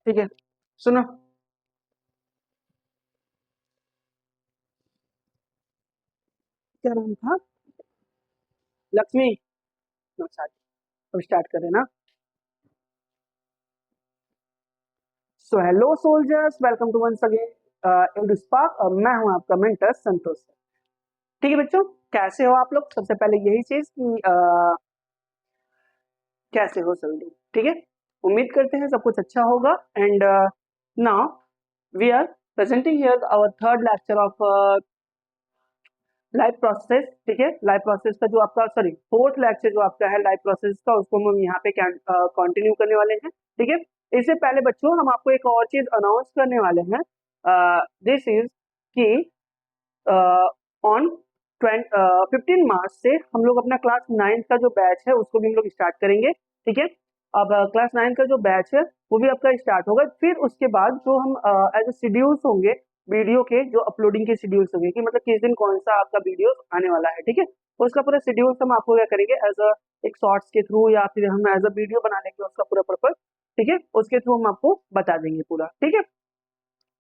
ठीक है, सुनो। क्या नाम था? लक्ष्मी। अब स्टार्ट करें ना। So hello soldiers, welcome to once again Edu Spark, और मैं हूं आपका मेंटर संतोष। ठीक है बच्चों, कैसे हो आप लोग? सबसे पहले यही चीज कि कैसे हो सभी लोग? ठीक है, उम्मीद करते हैं सब कुछ अच्छा होगा। And now we are presenting here our third lecture of life process. ठीक है, लाइफ प्रोसेस का जो आपका फोर्थ लेक्चर जो आपका है लाइफ प्रोसेस का, उसको हम यहाँ पे कंटिन्यू करने वाले हैं। ठीक है, इससे पहले बच्चों हम आपको एक और चीज अनाउंस करने वाले हैं। दिस इज कि ऑन 15 मार्च से हम लोग अपना क्लास 9 का जो बैच है उसको भी हम लोग स्टार्ट करेंगे। ठीक है, अब क्लास 9 का जो बैच है वो भी आपका स्टार्ट होगा। फिर उसके बाद जो हम एज ए शेड्यूल्स होंगे वीडियो के, जो अपलोडिंग के शेड्यूल्स होंगे कि मतलब किस दिन कौन सा आपका वीडियो आने वाला है। ठीक है, तो उसका पूरा शेड्यूल्स हम आपको क्या करेंगे एज अ एक शॉर्ट्स के थ्रू, या फिर हम एज अ वीडियो बना लेंगे उसका पूरा पर्पज। ठीक है, उसके थ्रू हम आपको बता देंगे पूरा। ठीक है,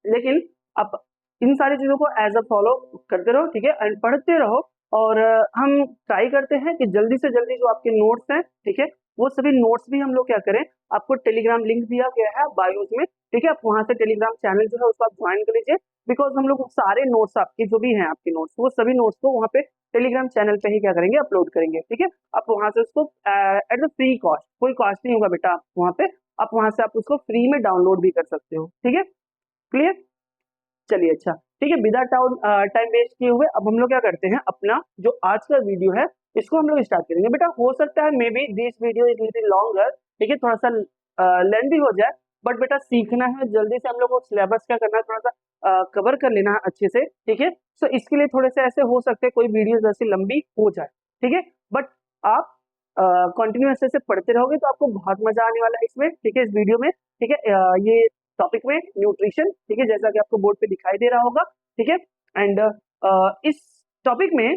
लेकिन अब इन सारी चीजों को एज अ फॉलो करते रहो। ठीक है, एंड पढ़ते रहो। और हम ट्राई करते हैं कि जल्दी से जल्दी जो आपके नोट्स हैं, ठीक है, वो सभी नोट्स भी हम लोग क्या करें, आपको टेलीग्राम लिंक दिया गया है बायोज में। ठीक है, आप वहां से टेलीग्राम चैनल जो है उसको आप ज्वाइन कर लीजिए। बिकॉज हम लोग सारे नोट्स आपके जो भी हैं आपके नोट्स, वो सभी नोट्स को वहाँ पे टेलीग्राम चैनल पे ही क्या करेंगे, अपलोड करेंगे। ठीक है, आप वहां से उसको एट द फ्री कॉस्ट, कोई कॉस्ट नहीं होगा बेटा, आप वहाँ पे आप वहां से आप उसको फ्री में डाउनलोड भी कर सकते हो। ठीक है, क्लियर? चलिए, अच्छा, ठीक है, विदा टाइम वेस्ट किए हुए अब हम लोग क्या करते हैं, अपना जो आज का वीडियो है इसको हम लोग स्टार्ट करेंगे। बेटा हो सकता है may be this video is little longer, ठीक है, थोड़ा सा लेंथी हो जाए, बट बेटा सीखना है जल्दी से, हम लोग को सिलेबस क्या करना है, थोड़ा सा कवर कर लेना है अच्छे से। ठीक है, सो इसके लिए थोड़े से ऐसे हो सकते हैं कोई वीडियो जैसी लंबी हो जाए। ठीक है, बट आप कंटिन्यू ऐसे से पढ़ते रहोगे तो आपको बहुत मजा आने वाला है इसमें। ठीक है, इस वीडियो में। ठीक है, ये टॉपिक में न्यूट्रिशन, ठीक है, जैसा कि आपको बोर्ड पे दिखाई दे रहा होगा। ठीक है, एंड इस टॉपिक में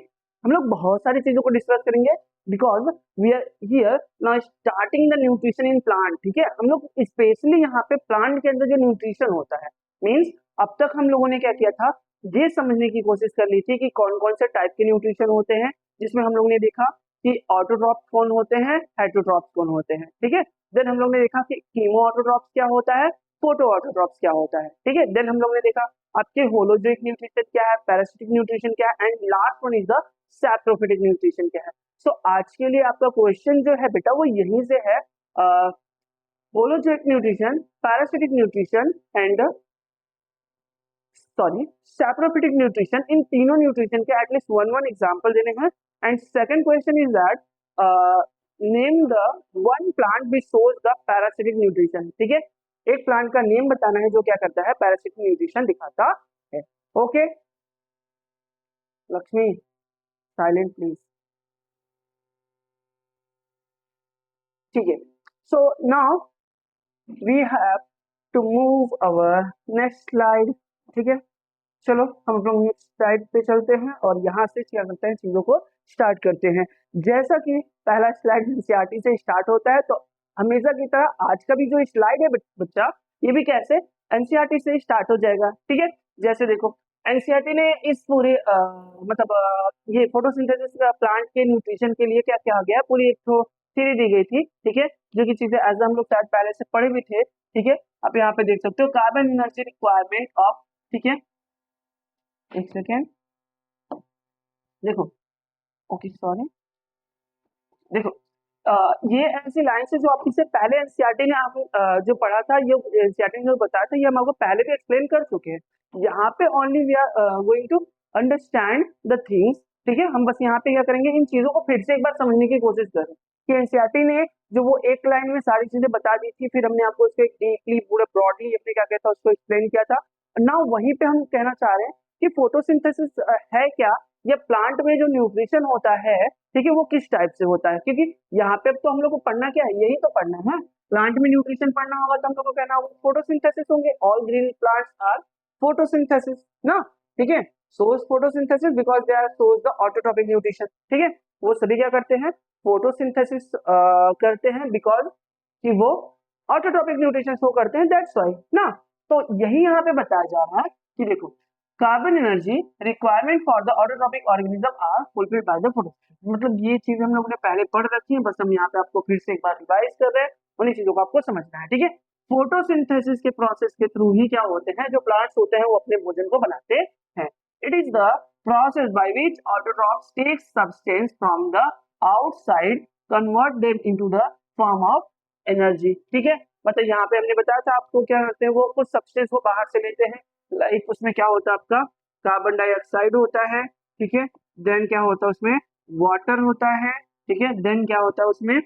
हम लोग बहुत सारी चीजों को डिस्कस करेंगे, because we are here now starting the nutrition in plant. ठीक है, हम लोग स्पेशली यहाँ पे प्लांट के अंदर जो न्यूट्रिशन होता है, मीन्स अब तक हम लोगों ने क्या किया था, ये समझने की कोशिश कर ली थी कि कौन कौन से टाइप के न्यूट्रिशन होते हैं, जिसमें हम लोगों ने देखा कि ऑटोट्रॉप्स कौन होते हैं, हेटरोट्रॉप्स कौन होते हैं। ठीक है, देन हम लोग ने देखा कि कीमो ऑटोट्रॉप्स क्या होता है, फोटो ऑटोट्रॉप्स क्या होता है। ठीक है, देन हम लोग ने देखा आपके होलोजोइक न्यूट्रिशन क्या है, पैरासिटिक न्यूट्रिशन क्या है, and last one is the saprophytic nutrition क्या है। सो आज के लिए आपका क्वेश्चन जो है बेटा वो यहीं से है, holozoic nutrition, parasitic nutrition and saprophytic nutrition, इन तीनों न्यूट्रिशन के एटलीस्ट वन वन एग्जांपल देने हैं। And second question is that name the one plant which shows the parasitic nutrition. ठीक है, एक प्लांट का नेम बताना है जो क्या करता है, पैरासिटिक न्यूट्रिशन दिखाता है। Okay Lakshmi, silent please. ठीक है, so now we have to move our next slide. ठीक है, चलो हम लोग नेक्स्ट स्लाइड पे चलते हैं और यहाँ से क्या करते हैं, चीजों को स्टार्ट करते हैं। जैसा कि पहला स्लाइड एनसीईआरटी से स्टार्ट होता है, तो हमेशा की तरह आज का भी जो स्लाइड है बच्चा, ये भी कैसे एनसीईआरटी से स्टार्ट हो जाएगा। ठीक है, जैसे देखो एनसीईआरटी ने इस पूरे ये फोटोसिंथेसिस प्लांट के न्यूट्रिशन के लिए क्या क्या गया, पूरी एक तो थ्योरी दी गई थी। ठीक है, जो की चीजें एज हम लोग शायद पहले से पढ़े भी थे। ठीक है, आप यहाँ पे देख सकते हो कार्बन एनर्जी रिक्वायरमेंट ऑफ, ठीक है, एक सेकेंड देखो, ओके सॉरी, देखो ये ऐसी लाइन से जो आप इससे पहले एनसीईआरटी ने आप जो पढ़ा था, ये एनसीईआरटी ने जो बताया था, ये हम आपको पहले भी एक्सप्लेन कर चुके हैं। यहाँ पे only we are going to understand the things. ठीक है, हम बस यहाँ पे क्या करेंगे, इन चीजों को फिर से एक बार समझने की कोशिश करें कि एनसीईआरटी ने जो वो एक लाइन में सारी चीजें बता दी थी, फिर हमने आपको उसको डीपली पूरा ब्रॉडली अपने क्या कहता है उसको एक्सप्लेन किया था। नाउ वहीं पे हम कहना चाह रहे हैं कि फोटोसिंथेसिस है क्या, या प्लांट में जो न्यूट्रिशन होता है, ठीक है, वो किस टाइप से होता है। क्योंकि यहाँ पे तो हम लोग को पढ़ना क्या है, यही तो पढ़ना है, प्लांट में न्यूट्रिशन पढ़ना होगा तो हम लोग को कहना होगा फोटोसिंथेसिस होंगे, all green plants are photosynthesis ना। ठीक है, source photosynthesis because they are source the autotrophic nutrition. ठीक है, वो सभी क्या करते हैं, फोटोसिंथेसिस करते हैं बिकॉज कि वो ऑटोट्रॉपिक न्यूट्रिशन शो करते हैं, दैट्स व्हाई ना। तो यही यहाँ पे बताया जा रहा है कि देखो carbon energy requirement for the autotrophic organism are fulfilled by the photosynthesis. मतलब ये चीज हम लोगों ने पहले पढ़ रखी है, बस हम यहाँ पे आपको फिर से एक बार रिवाइज कर रहे हैं, उन्हीं चीजों को आपको समझना है, ठीक है। फोटोसिंथेसिस के प्रोसेस के थ्रू ही क्या होते हैं, जो प्लांट्स होते हैं वो अपने भोजन को बनाते हैं। It is the process by which autotrophs take substance from the outside, convert them into the form of energy, ठीक है। मतलब यहाँ पे हमने बताया था आपको क्या करते हैं, वो कुछ सब्सटेंस वो बाहर से लेते हैं, लाइक उसमें क्या होता है आपका कार्बन डाइऑक्साइड होता है, ठीक है। देन क्या होता है उसमें वाटर होता है, ठीक है। देन क्या होता है उसमें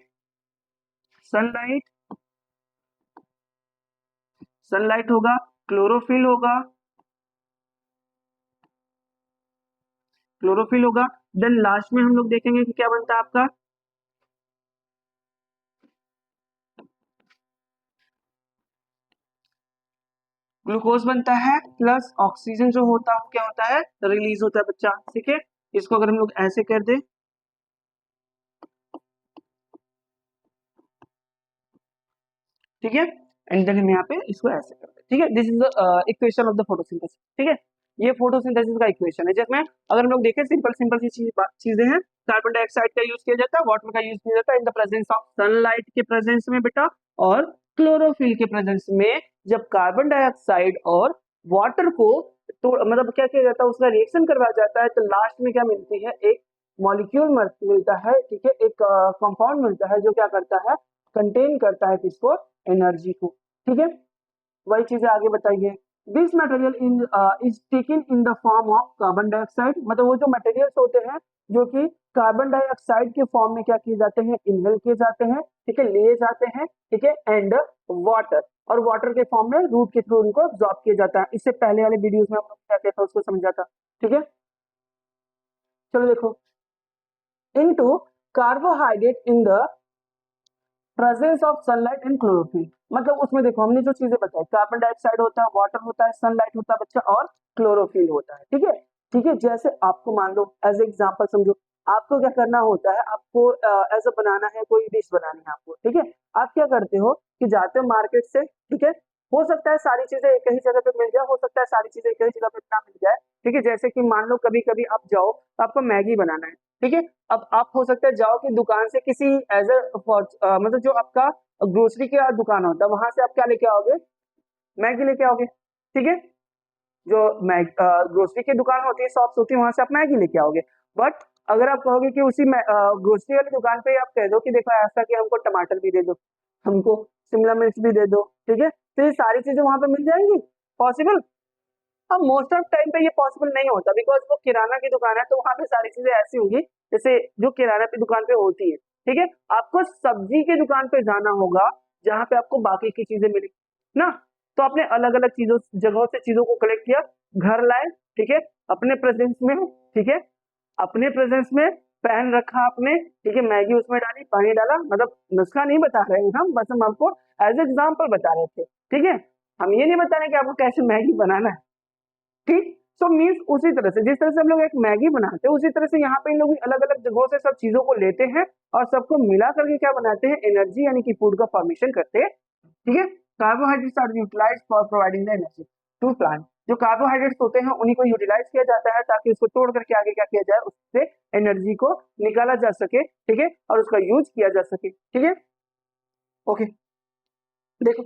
सनलाइट, सनलाइट होगा, क्लोरोफिल होगा, क्लोरोफिल होगा। देन लास्ट में हम लोग देखेंगे कि क्या बनता है आपका ग्लूकोज बनता है, प्लस ऑक्सीजन जो होता है क्या होता है रिलीज होता है बच्चा, ठीक है। इसको अगर हम लोग ऐसे कर दे, ठीक है, एंड देन हम यहाँ पे इसको ऐसे कर दे, ठीक है। This is the equation of the photosynthesis, ठीक है। ये फोटोसिंथेसिस का इक्वेशन है, जिसमें अगर हम लोग देखें सिंपल सिंपल सी चीजें हैं। कार्बन डाइऑक्साइड का यूज किया जाता है, वाटर का यूज किया जाता है in the presence of sunlight के प्रेजेंस में बेटा, और क्लोरोफिल के प्रेजेंस में। जब कार्बन डाइऑक्साइड और वाटर को तो मतलब क्या किया जाता है, उसका रिएक्शन करवाया जाता है, तो लास्ट में क्या मिलती है, एक मॉलिक्यूल मिलता है, ठीक है, एक कंपाउंड मिलता है जो क्या करता है, कंटेन करता है किसको, एनर्जी को, ठीक है। वही चीजें आगे बताइए। This material in is taken in the form of carbon dioxide, मतलब वो जो मटेरियल्स होते हैं जो कि कार्बन डाइऑक्साइड के फॉर्म में क्या किए जाते हैं, इनहेल किए जाते हैं, ठीक है, लिए जाते हैं, ठीक है। एंड वाटर, और वाटर के फॉर्म में रूट के थ्रू उनको अब्सॉर्ब किया जाता है। इससे पहले वाले वीडियोस में हम लोग क्या कहते हैं उसको समझा था, ठीक है। चलो देखो, into carbohydrate in the presence of sunlight and chlorophyll. मतलब उसमें देखो हमने जो चीजें बताई, कार्बन डाइऑक्साइड होता है, वाटर होता है, सनलाइट होता है बच्चा, और क्लोरोफिल होता है, ठीक है। ठीक है, जैसे आपको मान लो एज एग्जांपल समझो, आपको क्या करना होता है, आपको एज अ बनाना है, कोई डिश बनानी है आपको, ठीक है। आप क्या करते हो कि जाते हो मार्केट से, ठीक है। हो सकता है सारी चीजें एक ही जगह पे मिल जाए, हो सकता है सारी चीजें एक ही जगह पे ना मिल जाए, ठीक है। जैसे कि मान लो कभी कभी आप जाओ तो आपको मैगी बनाना है, ठीक है। अब आप हो सकता है जाओ कि दुकान से किसी एज ए मतलब जो आपका ग्रोसरी का दुकान होता है वहां से आप क्या लेके आओगे, मैगी लेके आओगे, ठीक है। जो ग्रोसरी की दुकान होती है, शॉप्स होती है, वहां से आप मैगी लेके आओगे। बट अगर आप कहोगे कि उसी ग्रोसरी वाली दुकान पे आप कह दो कि देखो ऐसा कि हमको टमाटर भी दे दो, हमको शिमला मिर्च भी दे दो, ठीक है, तो ये सारी चीजें वहां पे मिल जाएंगी, पॉसिबल। अब मोस्ट ऑफ टाइम पे ये पॉसिबल नहीं होता, बिकॉज वो किराना की दुकान है, तो वहां पे सारी चीजें ऐसी होंगी जैसे जो किराना की दुकान पे होती है, ठीक है। आपको सब्जी की दुकान पे जाना होगा जहां पे आपको बाकी की चीजें मिली ना। तो आपने अलग अलग चीजों जगहों से चीजों को कलेक्ट किया, घर लाए, ठीक है, अपने प्रेजेंस में, ठीक है, अपने प्रेजेंस में पैन रखा आपने, ठीक है, मैगी उसमें डाली, पानी डाला, मतलब नुस्खा नहीं बता रहे हैं हम, बस हम आपको एज एग्जाम्पल बता रहे थे, ठीक है। हम ये नहीं बता रहे कि आपको कैसे मैगी बनाना है, ठीक। सो मीन्स उसी तरह से जिस तरह से हम लोग एक मैगी बनाते हैं, उसी तरह से यहाँ पे इन लोग अलग अलग जगहों से सब चीजों को लेते हैं और सबको मिला करके क्या बनाते हैं, एनर्जी यानी कि फूड का फॉर्मेशन करते हैं, ठीक है। Carbohydrates are utilised for providing the energy to plant. जो कार्बोहाइड्रेट्स होते हैं उन्हीं को यूटिलाइज किया जाता है ताकि उसको तोड़ करके आगे क्या किया जाए, उससे एनर्जी को निकाला जा सके, ठीक है, और उसका यूज किया जा सके, ठीक है। ओके, देखो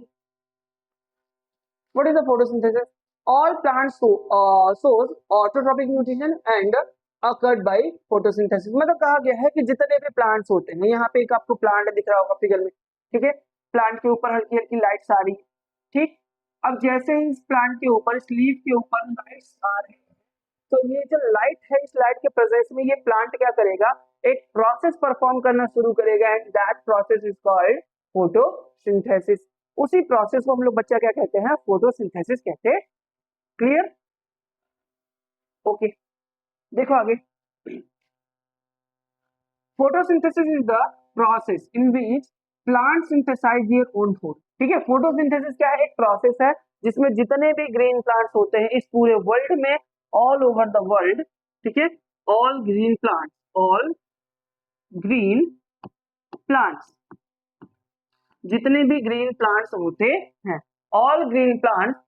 what is the photosynthesis. All plants source autotrophic nutrition and occurred by photosynthesis। मतलब कहा गया है कि जितने भी प्लांट्स होते हैं, यहाँ पे एक आपको प्लांट दिख रहा होगा फिगर में, ठीक है। प्लांट के ऊपर हल्की हल्की लाइट्स आ रही है, ठीक। अब जैसे ही इस प्लांट के ऊपर, इस लीफ के ऊपर लाइट्स आ रही है, तो ये जो लाइट है, इस लाइट के प्रेजेंस में ये प्लांट क्या करेगा, एक प्रोसेस परफॉर्म करना शुरू करेगा, and that process is called photosynthesis. उसी प्रोसेस को हम लोग बच्चा क्या कहते हैं, फोटोसिंथेसिस कहते हैं। Clear, okay. देखो आगे, photosynthesis is the process in which plant synthesise their own food, ठीक है। फोटोसिंथेसिस क्या है, एक प्रोसेस है जिसमें जितने भी ग्रीन प्लांट्स होते हैं इस पूरे वर्ल्ड में, ऑल ओवर द वर्ल्ड, ठीक है, all green plants, all green plants जितने भी ग्रीन प्लांट्स होते हैं, all green plants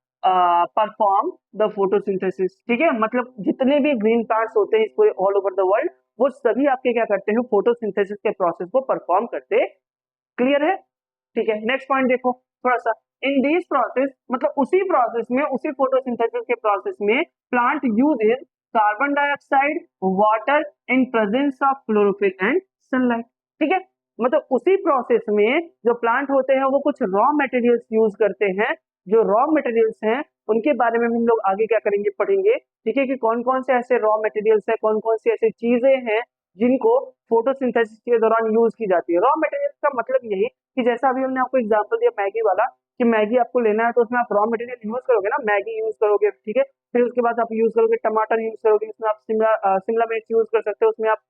perform the photosynthesis. ठीक है, मतलब जितने भी ग्रीन प्लांट्स होते हैं इसको ऑल ओवर द वर्ल्ड, वो सभी आपके क्या करते हैं, फोटोसिंथेसिस के प्रोसेस को परफॉर्म करते। क्लियर है? ठीक है, नेक्स्ट पॉइंट देखो थोड़ा सा। इन दिस प्रोसेस, मतलब उसी प्रोसेस में, उसी फोटोसिंथेसिस के प्रोसेस में plant uses carbon dioxide, water in presence of chlorophyll and sunlight. ठीक है, मतलब उसी प्रोसेस में जो प्लांट होते हैं वो कुछ रॉ मटेरियल्स यूज करते हैं। जो रॉ मटेरियल्स हैं उनके बारे में हम लोग आगे क्या करेंगे, पढ़ेंगे। ठीक है, कि कौन कौन से ऐसे रॉ मटेरियल्स हैं, कौन कौन सी ऐसी चीजें हैं जिनको फोटोसिंथेसिस के दौरान यूज की जाती है। रॉ मटेरियल्स का मतलब यही कि जैसा अभी हमने आपको एग्जांपल दिया मैगी वाला, कि मैगी आपको लेना है तो उसमें आप रॉ मटेरियल यूज करोगे ना, मैगी यूज करोगे। ठीक है, फिर उसके बाद आप यूज करोगे टमाटर यूज करोगे, उसमें आप शिमला मिर्च यूज कर सकते हो, उसमें आप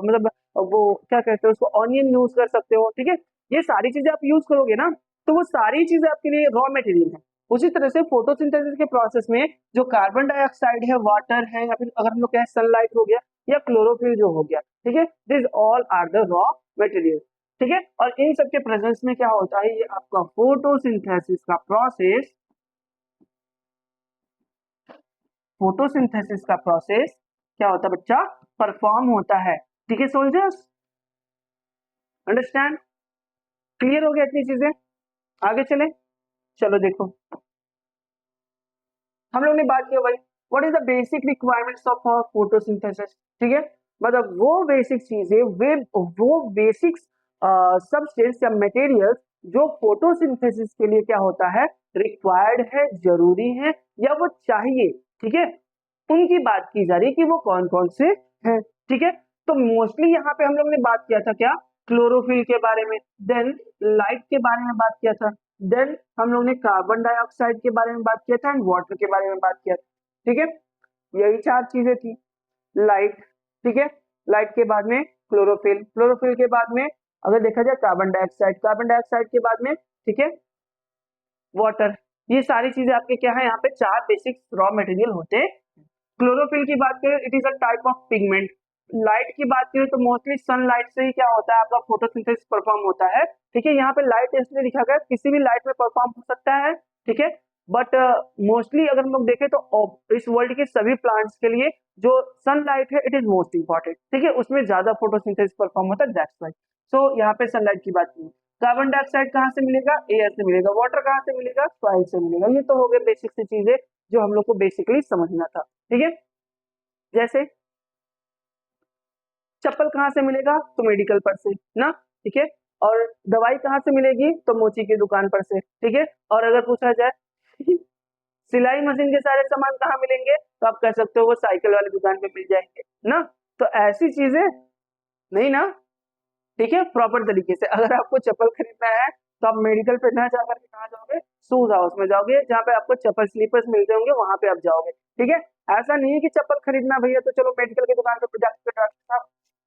मतलब वो क्या कहते हैं उसको, ऑनियन यूज कर सकते हो। ठीक है, ये सारी चीजें आप यूज करोगे ना, तो वो सारी चीजें आपके लिए रॉ मटेरियल है। उसी तरह से फोटोसिंथेसिस के प्रोसेस में जो कार्बन डाइऑक्साइड है, वाटर है, या फिर अगर हम लोग कहें सनलाइट हो गया या क्लोरोफिल जो हो गया, ठीक है, this all are the raw material. ठीक है, और इन सबके प्रेजेंस में क्या होता है, ये आपका फोटोसिंथेसिस का प्रोसेस, फोटोसिंथेसिस का प्रोसेस क्या होता है बच्चा, परफॉर्म होता है। ठीक है सोल्जर्स, अंडरस्टैंड? क्लियर हो गया इतनी चीजें? आगे चले, चलो देखो हम लोग ने बात किया भाई what is the basic requirements of photosynthesis. ठीक है, मतलब वो बेसिक चीजें, वे वो बेसिक सबस्टेंस या मटेरियल्स जो फोटोसिंथेसिस के लिए क्या होता है, रिक्वायर्ड है, जरूरी है, या वो चाहिए। ठीक है, उनकी बात की जा रही है कि वो कौन कौन से हैं। ठीक है, तो मोस्टली यहाँ पे हम लोग ने बात किया था क्या, क्लोरोफिल के बारे में, देन लाइट के बारे में बात किया था, देन हम लोग ने कार्बन डाइऑक्साइड के बारे में बात किया था एंड वाटर के बारे में बात किया था। ठीक है, यही चार चीजें थी। लाइट, ठीक है, लाइट के बाद में क्लोरोफिल, क्लोरोफिल के बाद में अगर देखा जाए कार्बन डाइऑक्साइड, कार्बन डाइऑक्साइड के बाद में ठीक है वाटर। ये सारी चीजें आपके क्या है, यहाँ पे चार बेसिक रॉ मटेरियल होते हैं। क्लोरोफिल की बात करें, it is a type of pigment. Light की बात करें तो मोस्टली सनलाइट से ही क्या होता है, आपका फोटोसिंथेसिस परफॉर्म होता है। ठीक है, यहाँ पे लाइट इसलिए लिखा गया, किसी भी लाइट में परफॉर्म हो सकता है। ठीक है, बट मोस्टली अगर हम लोग देखें तो इस वर्ल्ड के सभी प्लांट्स के लिए जो सनलाइट है इट इज मोस्ट इंपॉर्टेंट। ठीक है, उसमें ज्यादा फोटोसिंथेसिस परफॉर्म होता है, दैट्स व्हाई। सो यहाँ पे सनलाइट की बात की। कार्बन डाइऑक्साइड कहाँ से मिलेगा, एयर से मिलेगा। वाटर कहाँ से मिलेगा, सॉइल से मिलेगा। ये तो हो गए बेसिक सी चीजें जो हम लोग को बेसिकली समझना था। ठीक है, जैसे चप्पल कहाँ से मिलेगा, तो मेडिकल पर से ना। ठीक है, और दवाई कहाँ से मिलेगी, तो मोची की दुकान पर से। ठीक है, और अगर पूछा जाए सिलाई मशीन के सारे सामान कहाँ मिलेंगे, तो आप कह सकते हो वो साइकिल वाली दुकान पे मिल जाएंगे ना। तो ऐसी चीजें नहीं ना। ठीक है, प्रॉपर तरीके से अगर आपको चप्पल खरीदना है तो आप मेडिकल पे ना जाकर के कहाँ जाओगे, शूज हाउस में जाओगे, जहाँ पे आपको चप्पल स्लीपर्स मिलते होंगे, वहां पे आप जाओगे। ठीक है, ऐसा नहीं है कि चप्पल खरीदना भैया तो चलो मेडिकल की दुकान पे जाकर डॉक्टर साहब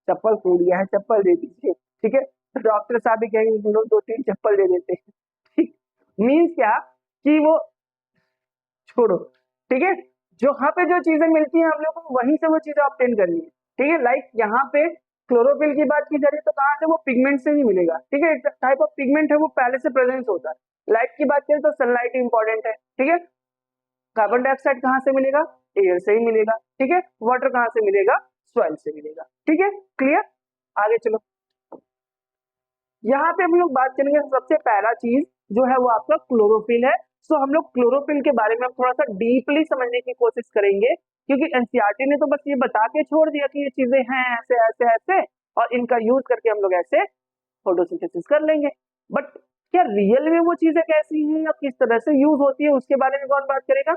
चप्पल खो लिया है, चप्पल दे दीजिए। ठीक है, तो डॉक्टर साहब भी कहेंगे तुम लोग दो तीन चप्पल दे देते हैं। ठीक, मीन्स क्या कि वो छोड़ो। ठीक है, जो यहाँ पे जो चीजें मिलती हैं हम लोग को वहीं से वो चीजें ऑब्टेन करनी है। ठीक है, लाइक यहाँ पे क्लोरोफिल की बात की जा रही है तो कहाँ से, वो पिगमेंट से ही मिलेगा। ठीक है, एक टाइप ऑफ पिगमेंट है, वो पहले से प्रेजेंस होता है। लाइट की बात करें तो सनलाइट इंपॉर्टेंट है। ठीक है, कार्बन डाइऑक्साइड कहाँ से मिलेगा, एयर से ही मिलेगा। ठीक है, वाटर कहाँ से मिलेगा, सॉइल से मिलेगा। ठीक है, क्लियर? आगे चलो, यहाँ पे हम लोग बात करेंगे, सबसे पहला चीज जो है वो आपका क्लोरोफिल है। सो हम लोग क्लोरोफिल के बारे में थोड़ा सा डीपली समझने की कोशिश करेंगे, क्योंकि एनसीईआरटी ने तो बस ये बता के छोड़ दिया कि ये चीजें हैं ऐसे ऐसे ऐसे, और इनका यूज करके हम लोग ऐसे फोटोसिंथेसिस कर लेंगे। बट क्या रियल में वो चीजें कैसी हैं या किस तरह से यूज होती है, उसके बारे में कौन बात करेगा,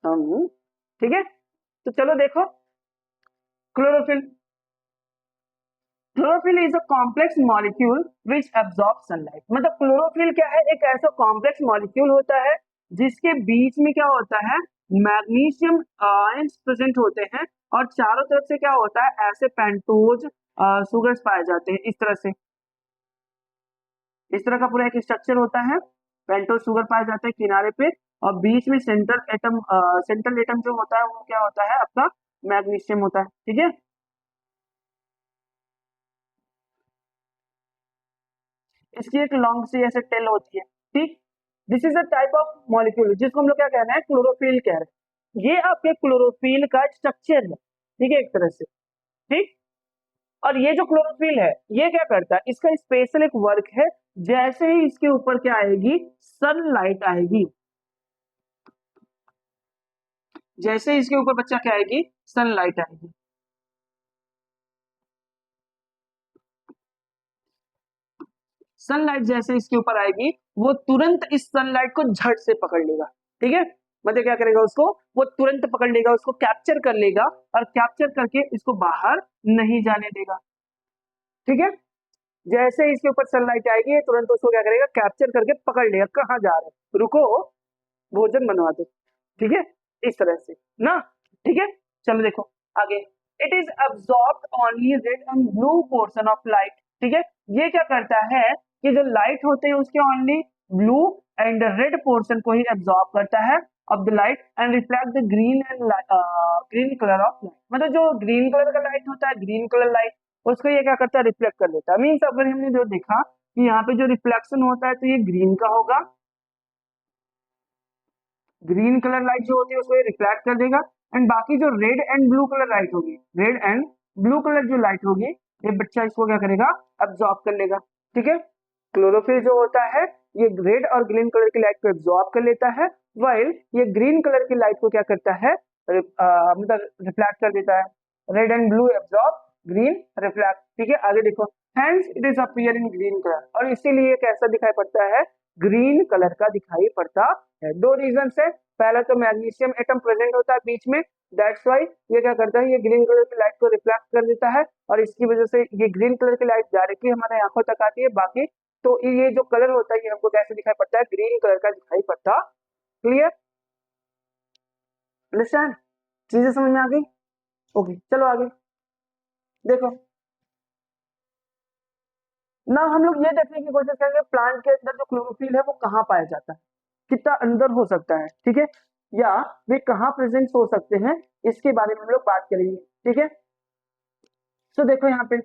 हम। ठीक है, तो चलो देखो chlorophyll. Chlorophyll is a complex molecule which absorb sunlight. मतलब क्लोरोफिल क्या है, एक ऐसा कॉम्प्लेक्स मॉलिक्यूल होता है जिसके बीच में क्या होता है, मैग्नीशियम आयंस प्रेजेंट होते हैं, और चारों तरफ से क्या होता है, ऐसे पेंटोज सुगर्स पाए जाते हैं। इस तरह का पूरा एक स्ट्रक्चर होता है, पेंटोज सुगर पाए जाते हैं किनारे पे, और बीच में सेंट्रल एटम जो होता है वो क्या होता है आपका, मैग्नीशियम होता है। ठीक है, इसकी एक लॉन्ग सी ऐसे टेल होती है, ठीक। This is a type of molecule जिसको हम लोग क्या कह रहे हैं, क्लोरोफिल कह रहे हैं। ये आपके क्लोरोफिल का स्ट्रक्चर है, ठीक है, एक तरह से, ठीक। और ये जो क्लोरोफिल है ये क्या करता है, इसका स्पेशल एक वर्क है, जैसे ही इसके ऊपर क्या आएगी, सनलाइट आएगी, जैसे इसके ऊपर बच्चा क्या आएगी, सनलाइट आएगी, सनलाइट जैसे इसके ऊपर आएगी वो तुरंत इस सनलाइट को झट से पकड़ लेगा, ठीक है। मतलब क्या करेगा, उसको वो तुरंत पकड़ लेगा, उसको कैप्चर कर लेगा और कैप्चर करके इसको बाहर नहीं जाने देगा, ठीक है। जैसे इसके ऊपर सनलाइट आएगी तुरंत उसको क्या करेगा, कैप्चर करके पकड़ लेगा, कहाँ जा रहे हो, रुको, भोजन बनवा दो, ठीक है, इस तरह से ना, ठीक है। चलो देखो आगे, it is absorbed only red and blue portion of light, ठीक है। ये क्या करता है कि जो लाइट होते हैं उसके only blue and red portion को ही एब्सॉर्ब करता है of the light and reflect the green and green colour of light, मतलब जो ग्रीन कलर का लाइट होता है, ग्रीन कलर लाइट, उसको ये क्या करता है, रिफ्लेक्ट कर देता है। मीन्स अगर हमने जो देखा कि यहाँ पे जो रिफ्लेक्शन होता है तो ये ग्रीन का होगा, ग्रीन कलर लाइट जो होती है उसको ये रिफ्लेक्ट कर देगा, एंड बाकी जो red and blue colour light होगी, रेड एंड ब्लू कलर जो लाइट होगी, ये बच्चा इसको क्या करेगा, अब्सॉर्ब कर लेगा, ठीक है। क्लोरोफिल जो होता है ये रेड और ग्रीन कलर की लाइट को एब्सॉर्ब कर लेता है, वाइल ये ग्रीन कलर की लाइट को क्या करता है, मतलब रिफ्लेक्ट कर देता है। Red and blue absorb, green reflect, ठीक है। आगे देखो, hence it is appear in green colour, और इसीलिए कैसा दिखाई पड़ता है, ग्रीन कलर का दिखाई पड़ता है। दो रीजन है, पहला तो मैग्नीशियम एटम प्रेजेंट होता है बीच में, दैट्स वाई ये क्या करता है, ये ग्रीन कलर की लाइट को रिफ्लेक्ट कर देता है, और इसकी वजह से ये ग्रीन कलर की लाइट डायरेक्टली हमारे आंखों तक आती है। बाकी तो ये जो कलर होता है ये हमको कैसे दिखाई पड़ता है, ग्रीन कलर का दिखाई पड़ता। क्लियर, अंडरस्टैंड, चीजें समझ में आ गई, ओके चलो आगे देखो ना। हम लोग ये देखने की कोशिश करेंगे प्लांट के अंदर जो क्लोरोफिल है वो कहाँ पाया जाता है, कितना अंदर हो सकता है, ठीक है, या वे कहाँ प्रेजेंट हो सकते हैं, इसके बारे में हम लोग बात करेंगे, ठीक है। तो देखो यहाँ पे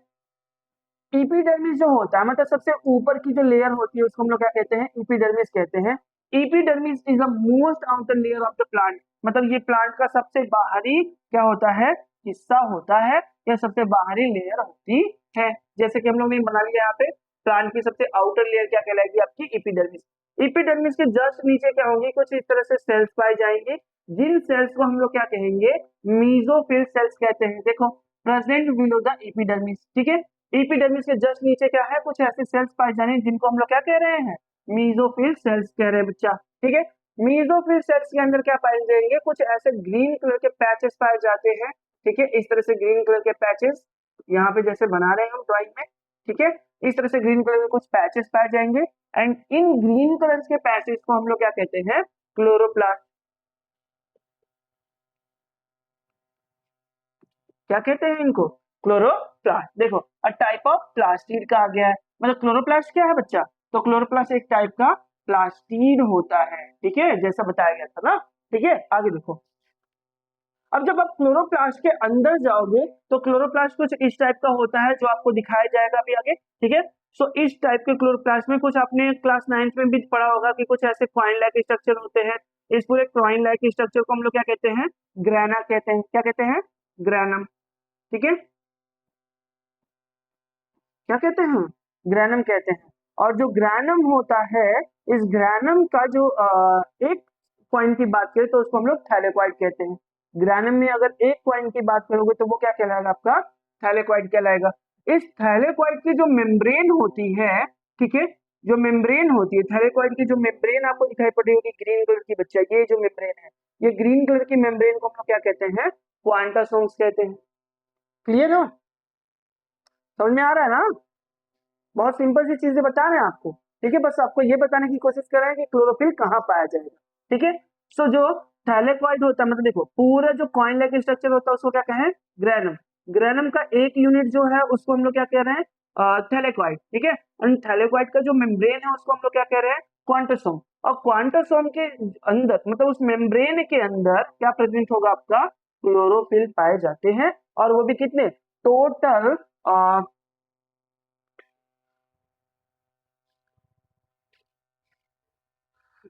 इपिडर्मिस जो होता है, मतलब सबसे ऊपर की जो लेयर होती है उसको हम लोग क्या कहते हैं, इपिडर्मिस कहते हैं। Epidermis is the most outer layer of the plant, मतलब ये प्लांट का सबसे बाहरी क्या होता है, हिस्सा होता है, या सबसे बाहरी लेयर होती है। जैसे कि हम लोग ने बना लिया यहाँ पे, प्लांट की सबसे आउटर लेयर क्या कहलाएगी, आपकी इपिडर्मिस। इपिडर्मिस के जस्ट नीचे क्या होंगी, कुछ इस तरह से सेल्स पाए जाएंगे, जिन सेल्स को हम लोग क्या कहेंगे, मीजोफिल सेल्स कहते हैं। देखो, प्रेजेंट बिलो द इपिडर्मिस, ठीक है। एपिडर्मिस के जस्ट नीचे क्या है, कुछ ऐसे सेल्स पाए जाने जिनको हम लोग क्या कह रहे हैं, मीजोफिल सेल्स कह रहे हैं बच्चा, ठीक है। मीजोफिल सेल्स के अंदर क्या पाए जाएंगे, कुछ ऐसे ग्रीन कलर के पैचेस पाए जाते हैं, ठीक है। इस तरह से ग्रीन कलर के पैचेस यहाँ पे जैसे बना रहे हैं हम ड्राइंग में, ठीक है। इस तरह से ग्रीन कलर के कुछ पैचेस पाए जाएंगे, एंड इन ग्रीन कलर के पैचेस को हम लोग क्या कहते हैं, क्लोरोप्लास्ट। क्या कहते हैं इनको, क्लोरोप्लास्ट। देखो, अ टाइप ऑफ प्लास्टिड का आ गया है, मतलब क्लोरोप्लास्ट क्या है बच्चा, तो क्लोरोप्लास्ट एक टाइप का प्लास्टिड होता है, ठीक है, जैसा बताया गया था ना, ठीक है। आगे देखो, अब जब आप क्लोरोप्लास्ट के अंदर जाओगे तो क्लोरोप्लास्ट कुछ इस टाइप का होता है जो आपको दिखाया जाएगा अभी आगे, ठीक है। सो इस टाइप के क्लोरोप्लास्ट में कुछ आपने क्लास 9th में भी पढ़ा होगा कि कुछ ऐसे कॉइन लाइक स्ट्रक्चर होते हैं। इस पूरे कॉइन लाइक स्ट्रक्चर को हम लोग क्या कहते हैं, ग्रेना कहते हैं। क्या कहते हैं, ग्रेनम, ठीक है, क्या कहते हैं, ग्रैनम कहते हैं। और जो ग्रैनम होता है, इस ग्रैनम का जो एक पॉइंट की बात करें तो उसको हम लोग थैलेक्वाइड कहते हैं। ग्रैनम में अगर एक पॉइंट की बात करोगे तो वो क्या कहलाएगा, आपका थैलेक्वाइड कहलाएगा। इस थैलेक्वाइड की जो मेम्ब्रेन होती है, ठीक है, जो मेम्ब्रेन होती है थैलेक्वाइड की, जो मेम्ब्रेन आपको दिखाई पड़ रही होगी ग्रीन कलर की बच्चा, ये जो मेम्ब्रेन है, ये ग्रीन कलर की मेम्ब्रेन को हम लोग क्या कहते हैं, क्वांटासोम्स कहते हैं। क्लियर हो, समझ में आ रहा है ना, बहुत सिंपल सी चीजें बता रहे हैं आपको, ठीक है। बस आपको ये बताने की कोशिश कर रहे हैं कि क्लोरोफिल कहाँ पाया जाएगा, ठीक है। सो जो थैलेक्वाइड होता है, मतलब देखो पूरा जो कॉइन लाइक स्ट्रक्चर होता है उसको क्या कहें, ग्रेनम। ग्रेनम का एक यूनिट जो है उसको हम लोग क्या कह रहे हैं, थैलेक्वाइड, ठीक है। एंड थैलेक्वाइड का जो मेम्ब्रेन है उसको हम लोग क्या कह रहे हैं, क्वांटोसोम। और क्वांटोसोम के अंदर, मतलब उस मेम्ब्रेन के अंदर क्या प्रेजेंट होगा, आपका क्लोरोफिल पाए जाते हैं, और वो भी कितने, टोटल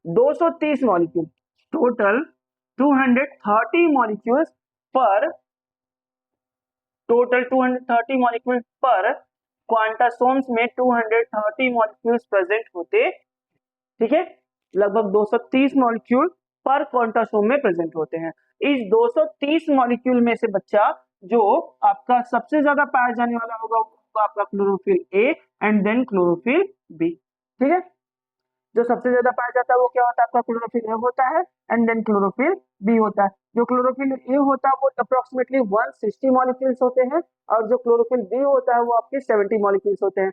230 मॉलिक्यूल, टोटल 230 मॉलिक्यूल्स पर, टोटल 230 मॉलिक्यूल पर क्वांटासोम्स में 230 मॉलिक्यूल्स प्रेजेंट होते, ठीक है, लगभग 230 मॉलिक्यूल पर क्वांटासोम में प्रेजेंट होते हैं। इस 230 मॉलिक्यूल में से बच्चा जो आपका सबसे ज्यादा पाया जाने वाला होगा वो आपका chlorophyll a and then chlorophyll b, ठीक है। जो सबसे ज्यादा पाया जाता है वो क्या होता है आपका क्लोरोफिल ए होता है एंड देन क्लोरोफिल बी होता है। जो क्लोरोफिल ए होता है वो अप्रोक्सीमेटली 160 मॉलिक्यूल्स होते हैं और जो क्लोरोफिल बी होता है वो आपके 70 मॉलिक्यूल्स होते हैं।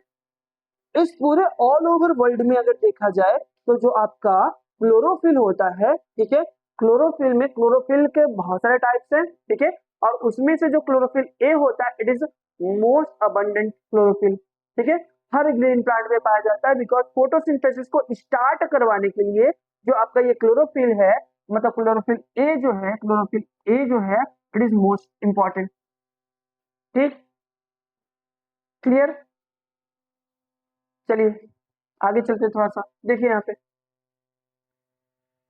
इस पूरे ऑल ओवर वर्ल्ड में अगर देखा जाए तो जो आपका क्लोरोफिल होता है, ठीक है, क्लोरोफिल में क्लोरोफिल के बहुत सारे टाइप्स हैं, ठीक है, और उसमें से जो क्लोरोफिल ए होता है it is most abundant chlorophyll, ठीक है, हर ग्रीन प्लांट में पाया जाता है बिकॉज फोटोसिंथेसिस को स्टार्ट करवाने के लिए जो आपका ये क्लोरोफिल है, मतलब क्लोरोफिल ए जो है, क्लोरोफिल ए जो है इट इज मोस्ट इंपॉर्टेंट, ठीक, क्लियर। चलिए आगे चलते थोड़ा सा, देखिए यहाँ पे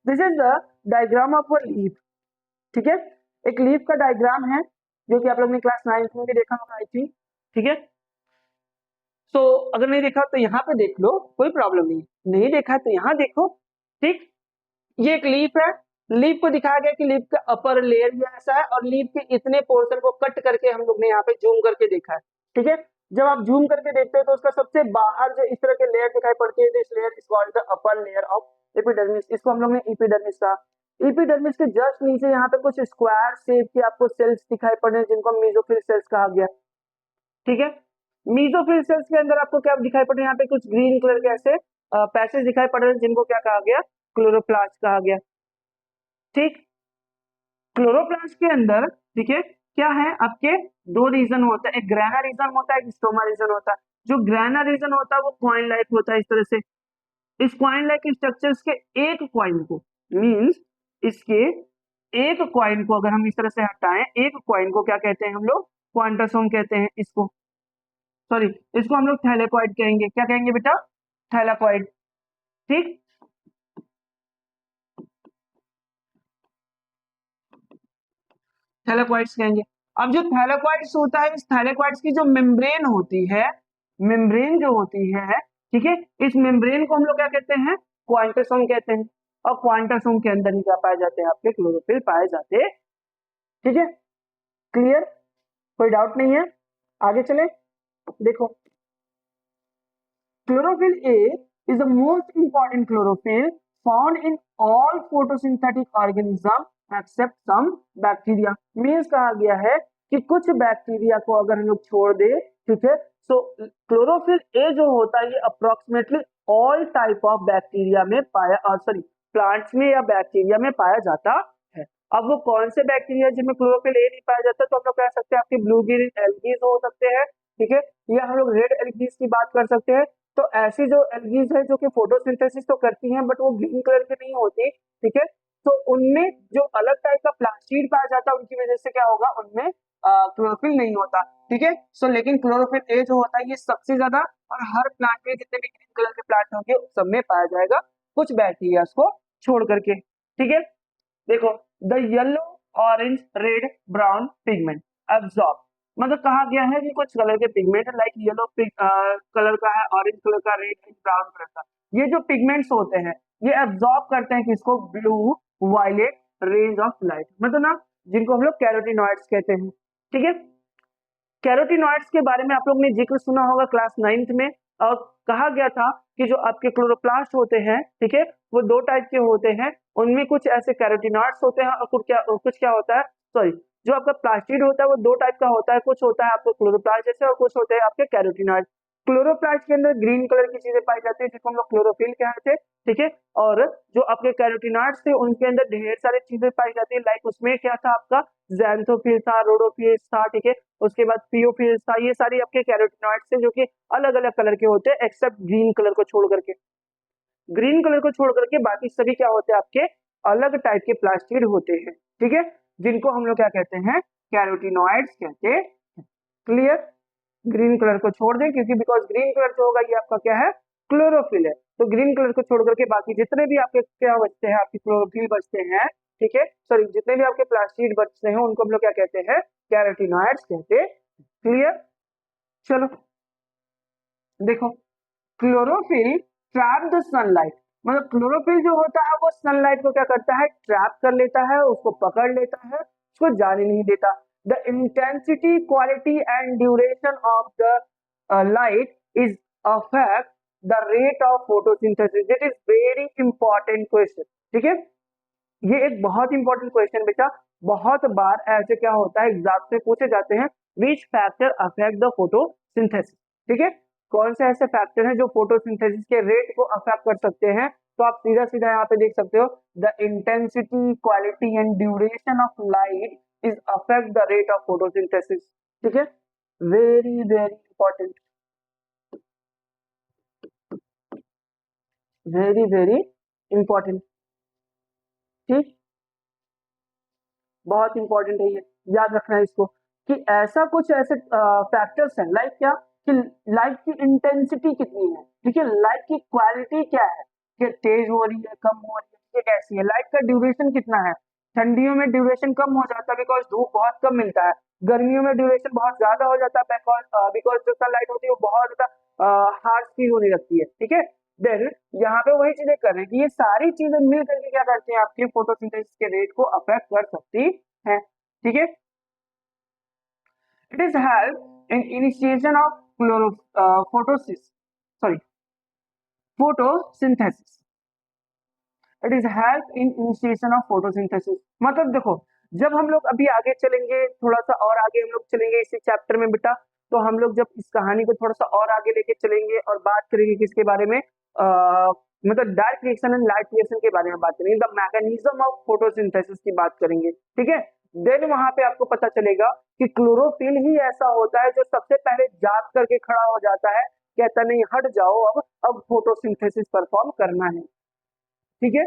this is the diagram of a leaf, ठीक है, एक लीफ का डायग्राम है जो कि आप लोग ने क्लास 9 में भी देखा होगा आई थिंक, ठीक है। सो अगर नहीं देखा तो यहाँ पे देख लो, कोई प्रॉब्लम नहीं, नहीं देखा तो यहाँ देखो, ठीक। ये एक लीफ है, लीफ को दिखाया गया कि लीफ का अपर लेयर भी ऐसा है और लीफ के इतने पोर्शन को कट करके हम लोग ने यहाँ पे जूम करके देखा है, ठीक है। जब आप जूम करके देखते हो तो उसका सबसे बाहर जो इस तरह के लेयर दिखाई पड़ती है, this layer is called the upper layer of epidermis, इसको हम लोग ने एपिडर्मिस कहा। एपिडर्मिस के जस्ट नीचे यहाँ पे कुछ स्क्वायर शेप के आपको सेल्स दिखाई पड़ रहे हैं जिनको मेसोफिल सेल्स कहा गया, ठीक है। मेसोफिल सेल्स के अंदर आपको क्या दिखाई पड़ रहे हैं, यहाँ पे कुछ ग्रीन कलर के ऐसे पैसेज दिखाई पड़ रहे हैं जिनको क्या कहा गया, क्लोरोप्लास्ट कहा गया, ठीक। क्लोरोप्लास्ट के अंदर देखिए क्या है आपके दो रीजन होता है, एक ग्रेना रीजन होता है, एक स्टोमा रीजन होता है। जो ग्रेना रीजन होता है वो कॉइन लाइक होता है इस तरह से, इस कॉइन लाइक स्ट्रक्चर्स के एक कॉइन को मींस इसके एक कॉइन को अगर हम इस तरह से हटाएं, एक कॉइन को क्या कहते हैं हम लोग, क्वांटासोम कहते हैं इसको, सॉरी इसको हम लोग थैलेकॉइड कहेंगे, क्या कहेंगे बेटा, थैलाकॉइड, ठीक, थैलेकॉइड्स कहेंगे। अब जो थैलेकॉइड्स होता है, इस थैलेकॉइड्स की जो मेम्ब्रेन होती है, मेम्ब्रेन जो होती है, ठीक है, इस मेम्ब्रेन को हम लोग क्या कहते हैं, क्वांटासोम कहते हैं। और क्वांटासोम के अंदर ही क्या पाए जाते हैं, आपके क्लोरोफिल पाए जाते हैं, ठीक है, क्लियर, कोई डाउट नहीं है, आगे चले, देखो chlorophyll A is the most important chlorophyll found in all photosynthetic organism except some bacteria। Means कहा गया है कि कुछ बैक्टीरिया को अगर हम लोग छोड़ दे, ठीक है, सो क्लोरोफिल ए जो होता है ये approximately all type of bacteria में पाया, सॉरी प्लांट्स में या बैक्टीरिया में पाया जाता है। अब वो कौन से बैक्टीरिया जिनमें क्लोरोफिल ए नहीं पाया जाता, तो हम लोग कह सकते हैं आपके ब्लू ग्रीन एल्गीज हो सकते हैं, ठीक है, या हम लोग रेड एल्गीज की बात कर सकते हैं। तो ऐसी जो एल्गीज है जो कि फोटोसिंथेसिस तो करती हैं बट वो ग्रीन कलर की नहीं होती, ठीक है, तो उनमें जो अलग टाइप का प्लास्टिड पाया जाता है उनकी वजह से क्या होगा, उनमें क्लोरोफिल नहीं होता, ठीक है। सो लेकिन क्लोरोफिल ए जो होता है ये सबसे ज्यादा और हर प्लांट में जितने भी ग्रीन कलर के प्लांट होंगे सब में पाया जाएगा, कुछ बैक्टीरिया को छोड़ करके, ठीक है। देखो the yellow orange red brown pigment absorb, मतलब कहा गया है कि कुछ कलर के पिगमेंट लाइक येलो कलर का है, ऑरेंज कलर का, रेड एंड ब्राउन कलर का, ये जो पिगमेंट्स होते हैं ये एब्जॉर्ब करते हैं किसको, blue violet range of light, मतलब ना जिनको हम लोग कैरोटीनॉइड्स कहते हैं, ठीक है। कैरोटीनॉइड्स के बारे में आप लोग ने जिक्र सुना होगा क्लास 9th में, और कहा गया था कि जो आपके क्लोरोप्लास्ट होते हैं, ठीक है, वो दो टाइप के होते हैं, उनमें कुछ ऐसे कैरोटीनॉइड्स होते हैं और कुछ क्या होता है, सॉरी जो आपका प्लास्टिड होता है वो दो टाइप का होता है, कुछ होता है आपको क्लोरोप्लास्ट जैसे और कुछ होते हैं आपके कैरोटीनॉइड। क्लोरोप्लास्ट के अंदर ग्रीन कलर की चीजें पाई जाती है जिसको हम लोग क्लोरोफिल कहते हैं, ठीक है, और जो आपके कैरोटीनॉइड्स थे उनके अंदर ढेर सारी चीजें पाई जाती है, लाइक उसमें क्या था आपका ज़ैंथोफिल था, रोडोफिल था, ठीक है, उसके बाद पियोफिल था, ये सारी आपके कैरोटीनॉइड्स थे जो कि अलग अलग कलर के होते हैं एक्सेप्ट ग्रीन कलर को छोड़ करके, ग्रीन कलर को छोड़ करके बाकी सभी क्या होते हैं आपके अलग टाइप के प्लास्टिड होते हैं, ठीक है, जिनको हम लोग क्या कहते हैं, कैरोटीनॉइड्स कहते हैं, क्लियर। ग्रीन कलर को छोड़ दें क्योंकि बिकॉज ग्रीन कलर जो होगा ये आपका क्या है, क्लोरोफिल है, तो ग्रीन कलर को छोड़ करके बाकी जितने भी आपके क्या बचते हैं, आपकी क्लोरोफिल बचते हैं, ठीक है, सॉरी जितने भी आपके प्लास्टिड बचते हैं उनको हम लोग क्या कहते हैं, कैरोटीनॉइड्स कहते हैं। क्लियर? चलो देखो, क्लोरोफिल ट्रैप द सनलाइट, मतलब क्लोरोफिल जो होता है वो सनलाइट को क्या करता है, ट्रैप कर लेता है, उसको पकड़ लेता है, उसको जाने नहीं देता। The intensity, quality and duration of the light is affect the rate of photosynthesis. It is very important question, ठीक है, ये एक बहुत इंपॉर्टेंट क्वेश्चन बेटा, बहुत बार ऐसे क्या होता है एग्जाम में पूछे जाते हैं, which factor affect the photosynthesis, ठीक है, कौन से ऐसे फैक्टर हैं जो फोटोसिंथेसिस के रेट को अफेक्ट कर सकते हैं। तो आप सीधा सीधा यहाँ पे देख सकते हो, the intensity, quality and duration of light is affect the rate of photosynthesis, ठीक है, very very important, very very important, ठीक, बहुत इंपॉर्टेंट है ये, याद रखना है इसको, कि ऐसा कुछ ऐसे फैक्टर्स हैं, लाइक क्या, कि लाइट की इंटेंसिटी कितनी है, ठीक है, लाइट की क्वालिटी क्या है, कि तेज हो रही है, कम हो रही है, ठीक है, कैसी है, लाइट का ड्यूरेशन कितना है, ठंडियों में ड्यूरेशन कम हो जाता है बिकॉज धूप बहुत कम मिलता है, गर्मियों में ड्यूरेशन बहुत ज्यादा हो जाता है बिकॉज जो सनलाइट होती है वो बहुत ज्यादा हार्श फील होने लगती है, ठीक है। देन यहाँ पे वही चीजें कर रहे हैं कि ये सारी चीजें मिल करके क्या करती हैं, आपके फोटोसिंथेसिस के रेट को अफेक्ट कर सकती है, ठीक है। It is help in initiation of photosis sorry photosynthesis, it is help in initiation of photosynthesis, मतलब देखो, जब हम लोग अभी आगे चलेंगे, थोड़ा सा और आगे हम लोग चलेंगे इसी चैप्टर में बेटा, तो हम लोग जब इस कहानी को थोड़ा सा और आगे लेके चलेंगे और बात करेंगे किसके बारे में, मतलब dark reaction and light reaction के बारे में बात करेंगे, द मैकेनिज्म ऑफ फोटोसिंथेसिस की बात करेंगे, ठीक है। देन वहां पे आपको पता चलेगा कि क्लोरोफिल ही ऐसा होता है जो सबसे पहले जाग करके खड़ा हो जाता है, कहता नहीं हट जाओ, अब फोटोसिंथेसिस परफॉर्म करना है, ठीक है,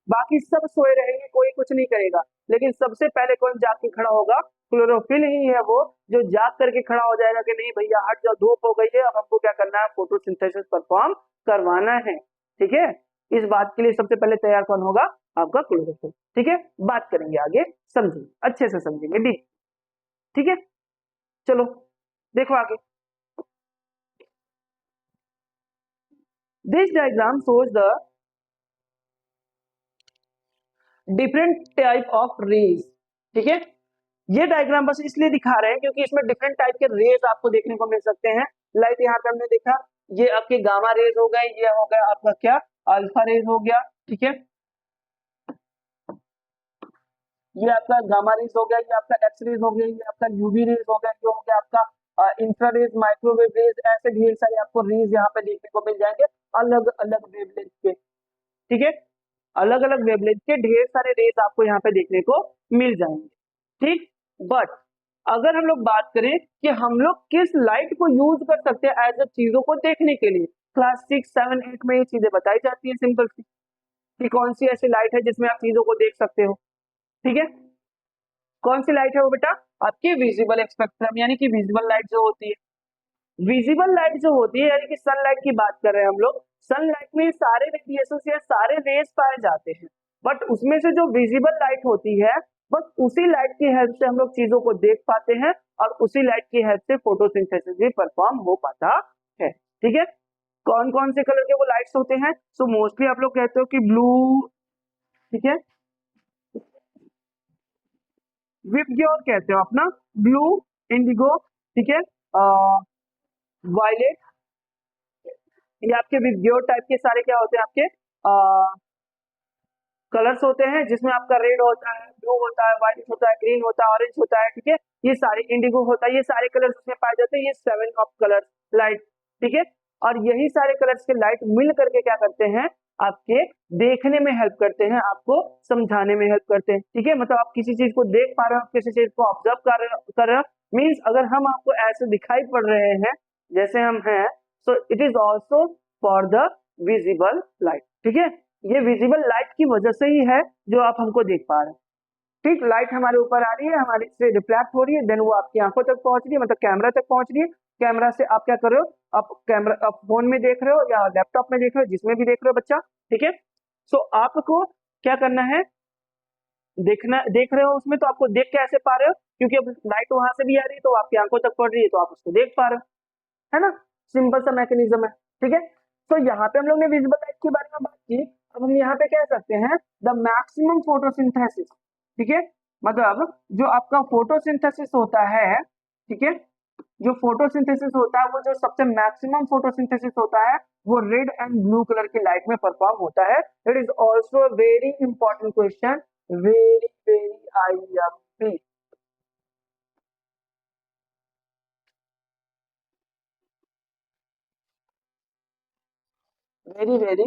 बाकी सब सोए रहेंगे, कोई कुछ नहीं करेगा, लेकिन सबसे पहले कौन जाग के खड़ा होगा, क्लोरोफिल ही है वो जो जाग करके खड़ा हो जाएगा कि नहीं भैया हट जाओ, धूप हो गई है, अब हमको क्या करना है, फोटोसिंथेसिस परफॉर्म करवाना है, ठीक है। इस बात के लिए सबसे पहले तैयार कौन होगा, आपका क्लोरोफिल, ठीक है, बात करेंगे आगे, समझेंगे अच्छे से समझेंगे भी, ठीक है। चलो देखो आगे, this diagram shows the different type of rays, ठीक है, ये डायग्राम बस इसलिए दिखा रहे हैं क्योंकि इसमें डिफरेंट टाइप के रेज आपको देखने को मिल सकते हैं। लाइट यहाँ पे हमने देखा, ये आपके गामा रेज हो गए, ये हो गया आपका क्या, अल्फा रेज हो गया, ठीक है, ये आपका गामा रेज हो गया, ये आपका एक्स रेज हो गया, ये आपका यूवी रेज हो गया, ये हो गया आपका इंफ्रारेज, माइक्रोवेव रेज, ऐसे ढेर सारे आपको रेज यहाँ पे देखने को मिल जाएंगे, अलग अलग वेवलेंथ के, ठीक है, अलग अलग वेवलेंथ के ढेर सारे रेज आपको यहाँ पे देखने को मिल जाएंगे, ठीक। बट अगर हम लोग बात करें कि हम लोग किस लाइट को यूज कर सकते हैं एज अ चीजों को देखने के लिए, क्लास 6, 7, 8 में ये चीजें बताई जाती है सिंपल सी, कि कौन सी ऐसी लाइट है जिसमें आप चीजों को देख सकते हो, ठीक है, कौन सी लाइट है वो बेटा, आपकी विजिबल स्पेक्ट्रम, यानी कि विजिबल लाइट जो होती है, विजिबल लाइट जो होती है यानी कि सनलाइट की बात कर रहे हैं हम लोग, सनलाइट में सारे रेडिएशन या सारे रेज पाए जाते हैं, बट उसमें से जो विजिबल लाइट होती है बस उसी लाइट की हेल्प से हम लोग चीजों को देख पाते हैं और उसी लाइट की हेल्प से फोटोसिंथेसिस भी परफॉर्म हो पाता है, ठीक है। कौन कौन से कलर के वो लाइट्स होते हैं, सो मोस्टली आप लोग कहते हो कि ब्लू, ठीक है, विबग्योर कहते हो अपना, ब्लू, इंडिगो, ठीक है, वायलेट, ये आपके विबग्योर टाइप के सारे क्या होते हैं, आपके कलर्स होते हैं, जिसमें आपका रेड होता है, ब्लू होता है, व्हाइट होता है, ग्रीन होता है, ऑरेंज होता है, ठीक है, ये सारे इंडिगो होता है, ये सारे कलर्स उसमें पाए जाते हैं, ये 7 ऑफ कलर्स लाइट, ठीक है, और यही सारे कलर्स के लाइट मिल करके क्या करते हैं, आपके देखने में हेल्प करते हैं, आपको समझाने में हेल्प करते हैं, ठीक है, मतलब आप किसी चीज को देख पा रहे हो, किसी चीज को ऑब्जर्व कर रहे हो, मीन्स अगर हम आपको ऐसे दिखाई पड़ रहे हैं जैसे हम हैं, so it is also for the visible light, ठीक है, ये विजिबल लाइट की वजह से ही है जो आप हमको देख पा रहे हैं, ठीक, लाइट हमारे ऊपर आ रही है, हमारे से रिफ्लेक्ट हो रही है, देन वो आपकी आंखों तक पहुंच रही है, मतलब कैमरा तक पहुंच रही है, कैमरा से आप क्या कर रहे हो, आप कैमरा, आप फोन में देख रहे हो या लैपटॉप में देख रहे हो, जिसमें भी देख रहे हो बच्चा, ठीक है। सो आपको क्या करना है, देख रहे हो उसमें, तो आपको देख कैसे पा रहे हो, क्योंकि अब लाइट वहां से भी आ रही है तो आपकी आंखों तक पड़ रही है, तो आप उसको देख पा रहे हो, है ना। सिंपल सा मैकेनिज्म है, ठीक है। तो यहाँ पे हम लोग ने विजिबल लाइट के बारे में बात की। अब हम यहाँ पे कह सकते हैं द मैक्सिमम फोटोसिंथेसिस, ठीक है। मतलब जो आपका फोटोसिंथेसिस होता है, ठीक है, जो फोटोसिंथेसिस होता है, वो जो सबसे मैक्सिमम फोटोसिंथेसिस होता है, वो रेड एंड ब्लू कलर की लाइट में परफॉर्म होता है। It is also very important question, very very IMP। Very very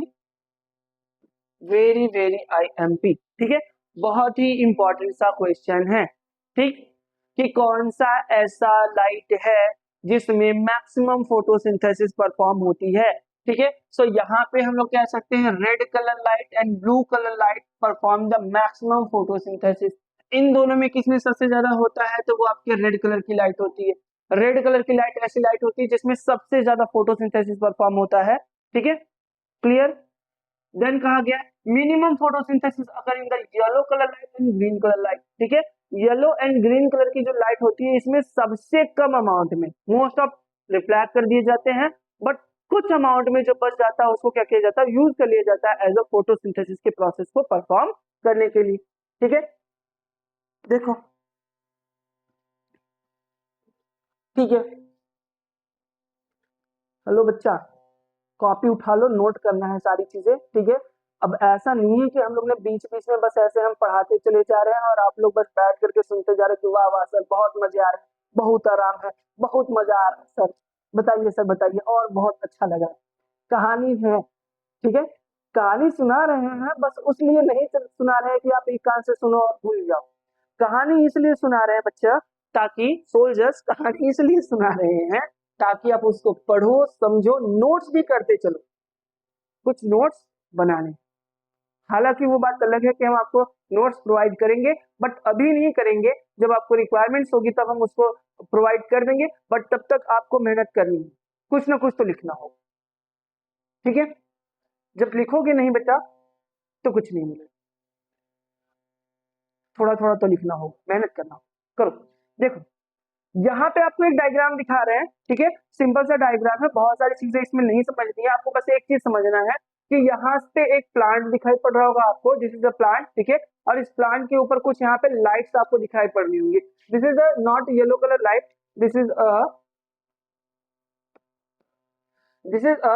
very very IMP, ठीक है। बहुत ही इंपॉर्टेंट सा क्वेश्चन है, ठीक, कि कौन सा ऐसा लाइट है जिसमें मैक्सिमम फोटोसिंथेसिस परफॉर्म होती है, ठीक है। सो यहाँ पे हम लोग कह सकते हैं red colour light and blue colour light perform the maximum photosynthesis. इन दोनों में किसमें सबसे ज्यादा होता है, तो वो आपके रेड कलर की लाइट होती है। रेड कलर की लाइट ऐसी लाइट होती है जिसमें सबसे ज्यादा फोटोसिंथेसिस परफॉर्म होता है, ठीक है, क्लियर। देन कहा गया मिनिमम फोटोसिंथेसिस अगर in the yellow colour light and green colour light, ठीक है। येलो एंड ग्रीन कलर की जो लाइट होती है, इसमें सबसे कम अमाउंट में मोस्ट ऑफ रिफ्लेक्ट कर दिए जाते हैं, बट कुछ अमाउंट में जो बच जाता है उसको क्या किया जाता है, यूज कर लिया जाता है एज अ फोटोसिंथेसिस के प्रोसेस को परफॉर्म करने के लिए, ठीक है। देखो, ठीक है, हेलो बच्चा, कॉपी उठा लो, नोट करना है सारी चीजें, ठीक है। अब ऐसा नहीं है कि हम लोग ने बीच बीच में बस ऐसे हम पढ़ाते चले जा रहे हैं और आप लोग बस बैठ करके सुनते जा रहे हैं कि वाह वाह सर बहुत मजे आ रहे हैं, बहुत आराम है, बहुत मजा आ रहा है सर, बताइए सर बताइए, और बहुत अच्छा लगा। कहानी है, ठीक है, कहानी सुना रहे हैं, बस उसलिए नहीं सुना रहे हैं कि आप एक कान से सुनो और भूल जाओ। कहानी इसलिए सुना रहे हैं बच्चा, ताकि सोल्जर्स, कहानी इसलिए सुना रहे हैं ताकि आप उसको पढ़ो, समझो, नोट्स भी करते चलो, कुछ नोट्स बनाने। हालांकि वो बात अलग है कि हम आपको नोट्स प्रोवाइड करेंगे, बट अभी नहीं करेंगे, जब आपको रिक्वायरमेंट्स होगी तब हम उसको प्रोवाइड कर देंगे, बट तब तक आपको मेहनत करनी है, कुछ ना कुछ तो लिखना होगा, ठीक है। जब लिखोगे नहीं बेटा तो कुछ नहीं मिलेगा, थोड़ा थोड़ा तो लिखना होगा, मेहनत करना होगा, करो। देखो, यहाँ पे आपको एक डायग्राम दिखा रहे हैं, ठीक है, सिंपल सा डायग्राम है, बहुत सारी चीजें इसमें नहीं समझनी है आपको, बस एक चीज समझना है कि यहाँ पे एक प्लांट दिखाई पड़ रहा होगा आपको, दिस इज अ प्लांट, ठीक है। और इस प्लांट के ऊपर कुछ यहाँ पे लाइट्स आपको दिखाई पड़ रही होंगी। This is a not yellow colour light, this is a, this is a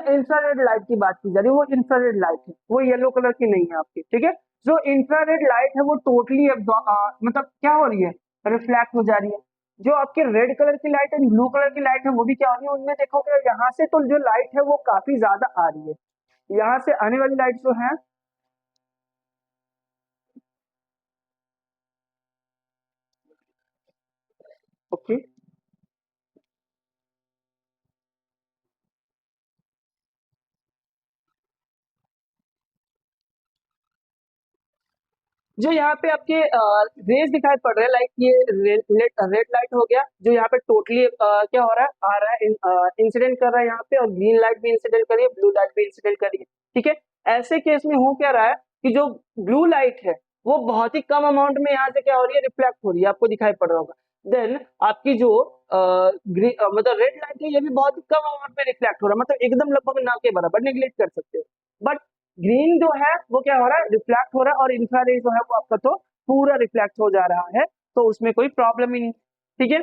infrared light की बात की जा रही है, वो इंफ्रारेड लाइट है, वो येलो कलर की नहीं है आपकी, ठीक है। जो इंफ्रारेड लाइट है वो टोटली मतलब क्या हो रही है, रिफ्लेक्ट हो जा रही है। जो आपके रेड कलर की लाइट एंड ब्लू कलर की लाइट है वो भी क्या हो रही है, उनमें देखोगे यहाँ से तो जो लाइट है वो काफी ज्यादा आ रही है, यहाँ से आने वाली लाइट जो है, ओके, जो यहाँ पे आपके रेज दिखाई पड़ रहे हैं, लाइक ये रेड लाइट हो गया, जो यहाँ पे टोटली क्या हो रहा है, आ रहा है, इंसिडेंट कर रहा है यहाँ पे, और ग्रीन लाइट भी इंसिडेंट कर रही है, ब्लू लाइट भी इंसिडेंट कर रही है, ठीक है। ऐसे केस में हो क्या रहा है कि जो ब्लू लाइट है वो बहुत ही कम अमाउंट में यहाँ से क्या हो रही है, रिफ्लेक्ट हो रही है, आपको दिखाई पड़ रहा होगा। देन आपकी जो मतलब रेड लाइट है, ये भी बहुत ही कम अमाउंट में रिफ्लेक्ट हो रहा है, मतलब एकदम लगभग ना के बराबर, नेग्लेक्ट कर सकते हो। बट ग्रीन जो है वो क्या हो रहा है, रिफ्लेक्ट हो रहा है, और इंफ्रारेड जो है वो आपका तो पूरा रिफ्लेक्ट हो जा रहा है, तो उसमें कोई प्रॉब्लम ही नहीं, ठीक है।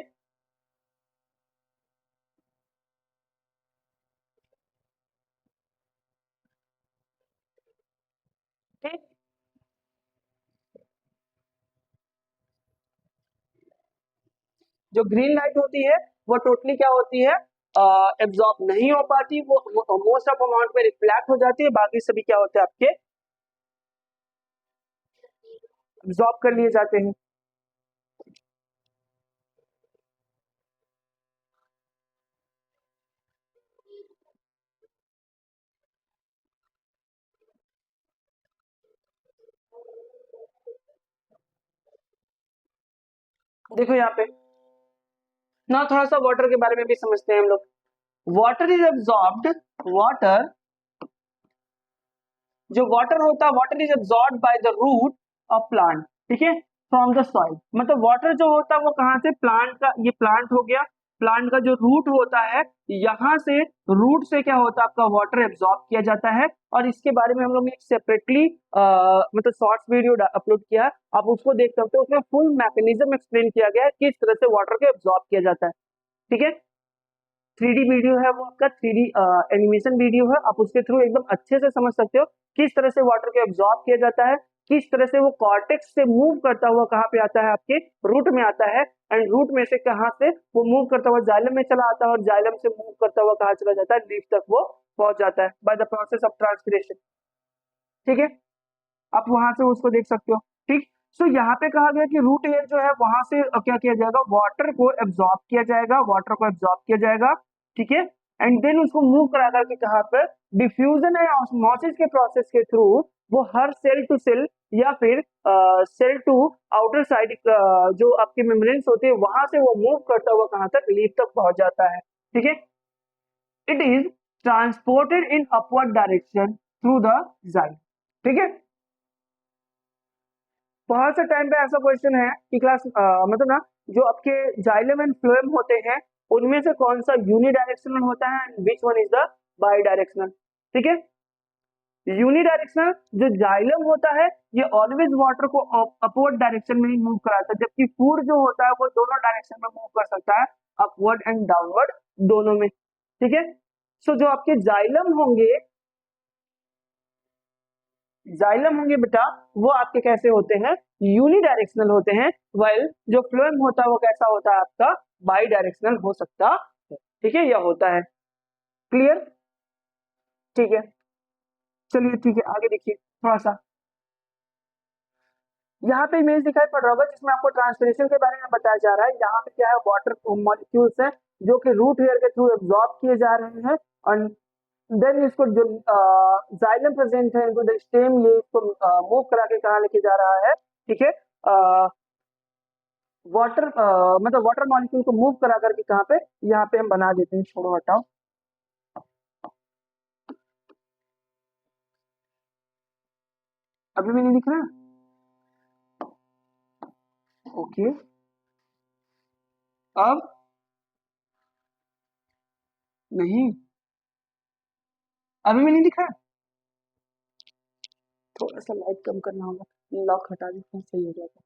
ठीक, जो ग्रीन लाइट होती है वो टोटली क्या होती है, एब्जॉर्ब नहीं हो पाती, वो मोस्ट ऑफ अमाउंट में रिफ्लेक्ट हो जाती है, बाकी सभी क्या होते हैं आपके एब्जॉर्ब कर लिए जाते हैं। देखो यहाँ पे ना थोड़ा सा वाटर के बारे में भी समझते हैं हम लोग। वाटर इज एब्जॉर्ब्ड, वाटर, जो वाटर होता है water is absorbed by the root of plant, ठीक है, फ्रॉम द सॉइल। मतलब वाटर जो होता है वो कहाँ से, प्लांट का, ये प्लांट हो गया, प्लांट का जो रूट होता है यहाँ से, रूट से क्या होता है आपका वाटर एब्जॉर्ब किया जाता है। और इसके बारे में हम लोग ने सेपरेटली मतलब शॉर्ट्स वीडियो अपलोड किया, आप उसको देख सकते हो, उसमें फुल मैकेनिज्म एक्सप्लेन किया गया है किस तरह से वाटर को एब्जॉर्ब किया जाता है, ठीक है। 3D वीडियो है वो आपका, 3D एनिमेशन वीडियो है, आप उसके थ्रू एकदम अच्छे से समझ सकते हो किस तरह से वाटर को एब्जॉर्ब किया जाता है, किस तरह से वो कॉर्टेक्स से मूव करता हुआ कहाँ पे आता है, आपके रूट में आता है, एंड रूट में से कहाँ से वो मूव करता हुआ जाइलम में चला आता है, और जाइलम से मूव करता हुआ कहाँ चला जाता है, लीफ तक वो पहुंच जाता है by the process of transpiration, ठीक है। आप वहां से उसको देख सकते हो, ठीक। सो यहाँ पे कहा गया कि रूट एयर जो है वहां से क्या किया जाएगा, वाटर को एब्जॉर्ब किया जाएगा, वाटर को एब्जॉर्ब किया जाएगा, ठीक है। एंड देन उसको मूव करा करके कहाँ पर, डिफ्यूजन है ऑस्मोसिस के प्रोसेस के थ्रू वो हर सेल टू सेल या फिर सेल टू आउटर साइड जो आपके मेम्ब्रेन्स होते हैं वहां से वो मूव करता हुआ कहाँ तक, लीफ तक पहुंच जाता है, ठीक है। It is transported in upward direction through the xylem, ठीक है। बहुत से टाइम पे ऐसा क्वेश्चन है कि क्लास मतलब ना, जो आपके जाइलम एंड फ्लोएम होते हैं उनमें से कौन सा यूनिडायरेक्शनल होता है and which one is the by directional, ठीक है। यूनिडायरेक्शनल जो जाइलम होता है ये ऑलवेज वाटर को अपवर्ड डायरेक्शन में ही मूव कराता है, जबकि फूड जो होता है वो दोनों डायरेक्शन में मूव कर सकता है, अपवर्ड एंड डाउनवर्ड दोनों में, ठीक है। सो जो आपके जाइलम होंगे, जाइलम होंगे बेटा वो आपके कैसे होते हैं, यूनिडायरेक्शनल होते हैं, वाइल जो फ्लोएम होता है वो कैसा होता है आपका, बाई डायरेक्शनल हो सकता है, ठीक है, यह होता है, क्लियर, ठीक है। चलिए ठीक है, आगे देखिए थोड़ा सा, यहाँ पे इमेज दिखाई पड़ रहा होगा जिसमें आपको ट्रांसपिरेशन के बारे में बताया जा रहा है। यहाँ पे क्या है, वाटर मॉलिक्यूल्स है जो कि रूट हेयर के थ्रू एब्जॉर्ब किए जा रहे हैं, और देन इसको जो जाइलम प्रेजेंट है इनको द स्टेम, ये इसको मूव करा के कहाँ लेके जा रहा है, ठीक है, वाटर मतलब वाटर मॉलिक्यूल को मूव करा करके कहाँ पे, यहाँ पे हम बना देते हैं, छोड़ो हटाओ, अभी भी नहीं दिख रहा, ओके, अब नहीं, अभी भी नहीं दिख रहा, थोड़ा सा लाइट कम करना होगा, लॉक हटा देते हैं, सही हो जाएगा।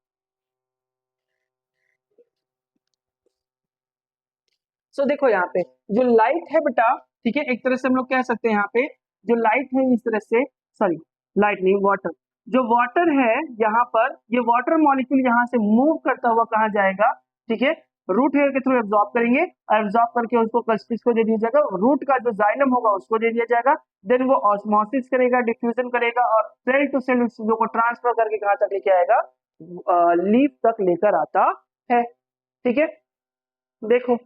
सो देखो यहाँ पे जो लाइट है बेटा, ठीक है, एक तरह से हम लोग कह सकते हैं यहाँ पे जो लाइट है इस तरह से, सॉरी लाइट नहीं, वाटर, जो वाटर है यहाँ पर, ये वाटर मॉलिक्यूल यहाँ से मूव करता हुआ कहाँ जाएगा, ठीक है, रूट हेयर के थ्रू एब्जॉर्ब करेंगे, और एब्जॉर्ब करके उसको किसको दे दिया जाएगा, रूट का जो जाइलम होगा उसको दे दिया जाएगा, देन वो ऑस्मोसिस करेगा, डिफ्यूजन करेगा, और सेल टू सेल उस चीजों को ट्रांसफर करके कहाँ तक लेके आएगा, लीफ तक लेकर आता है, ठीक है। देखो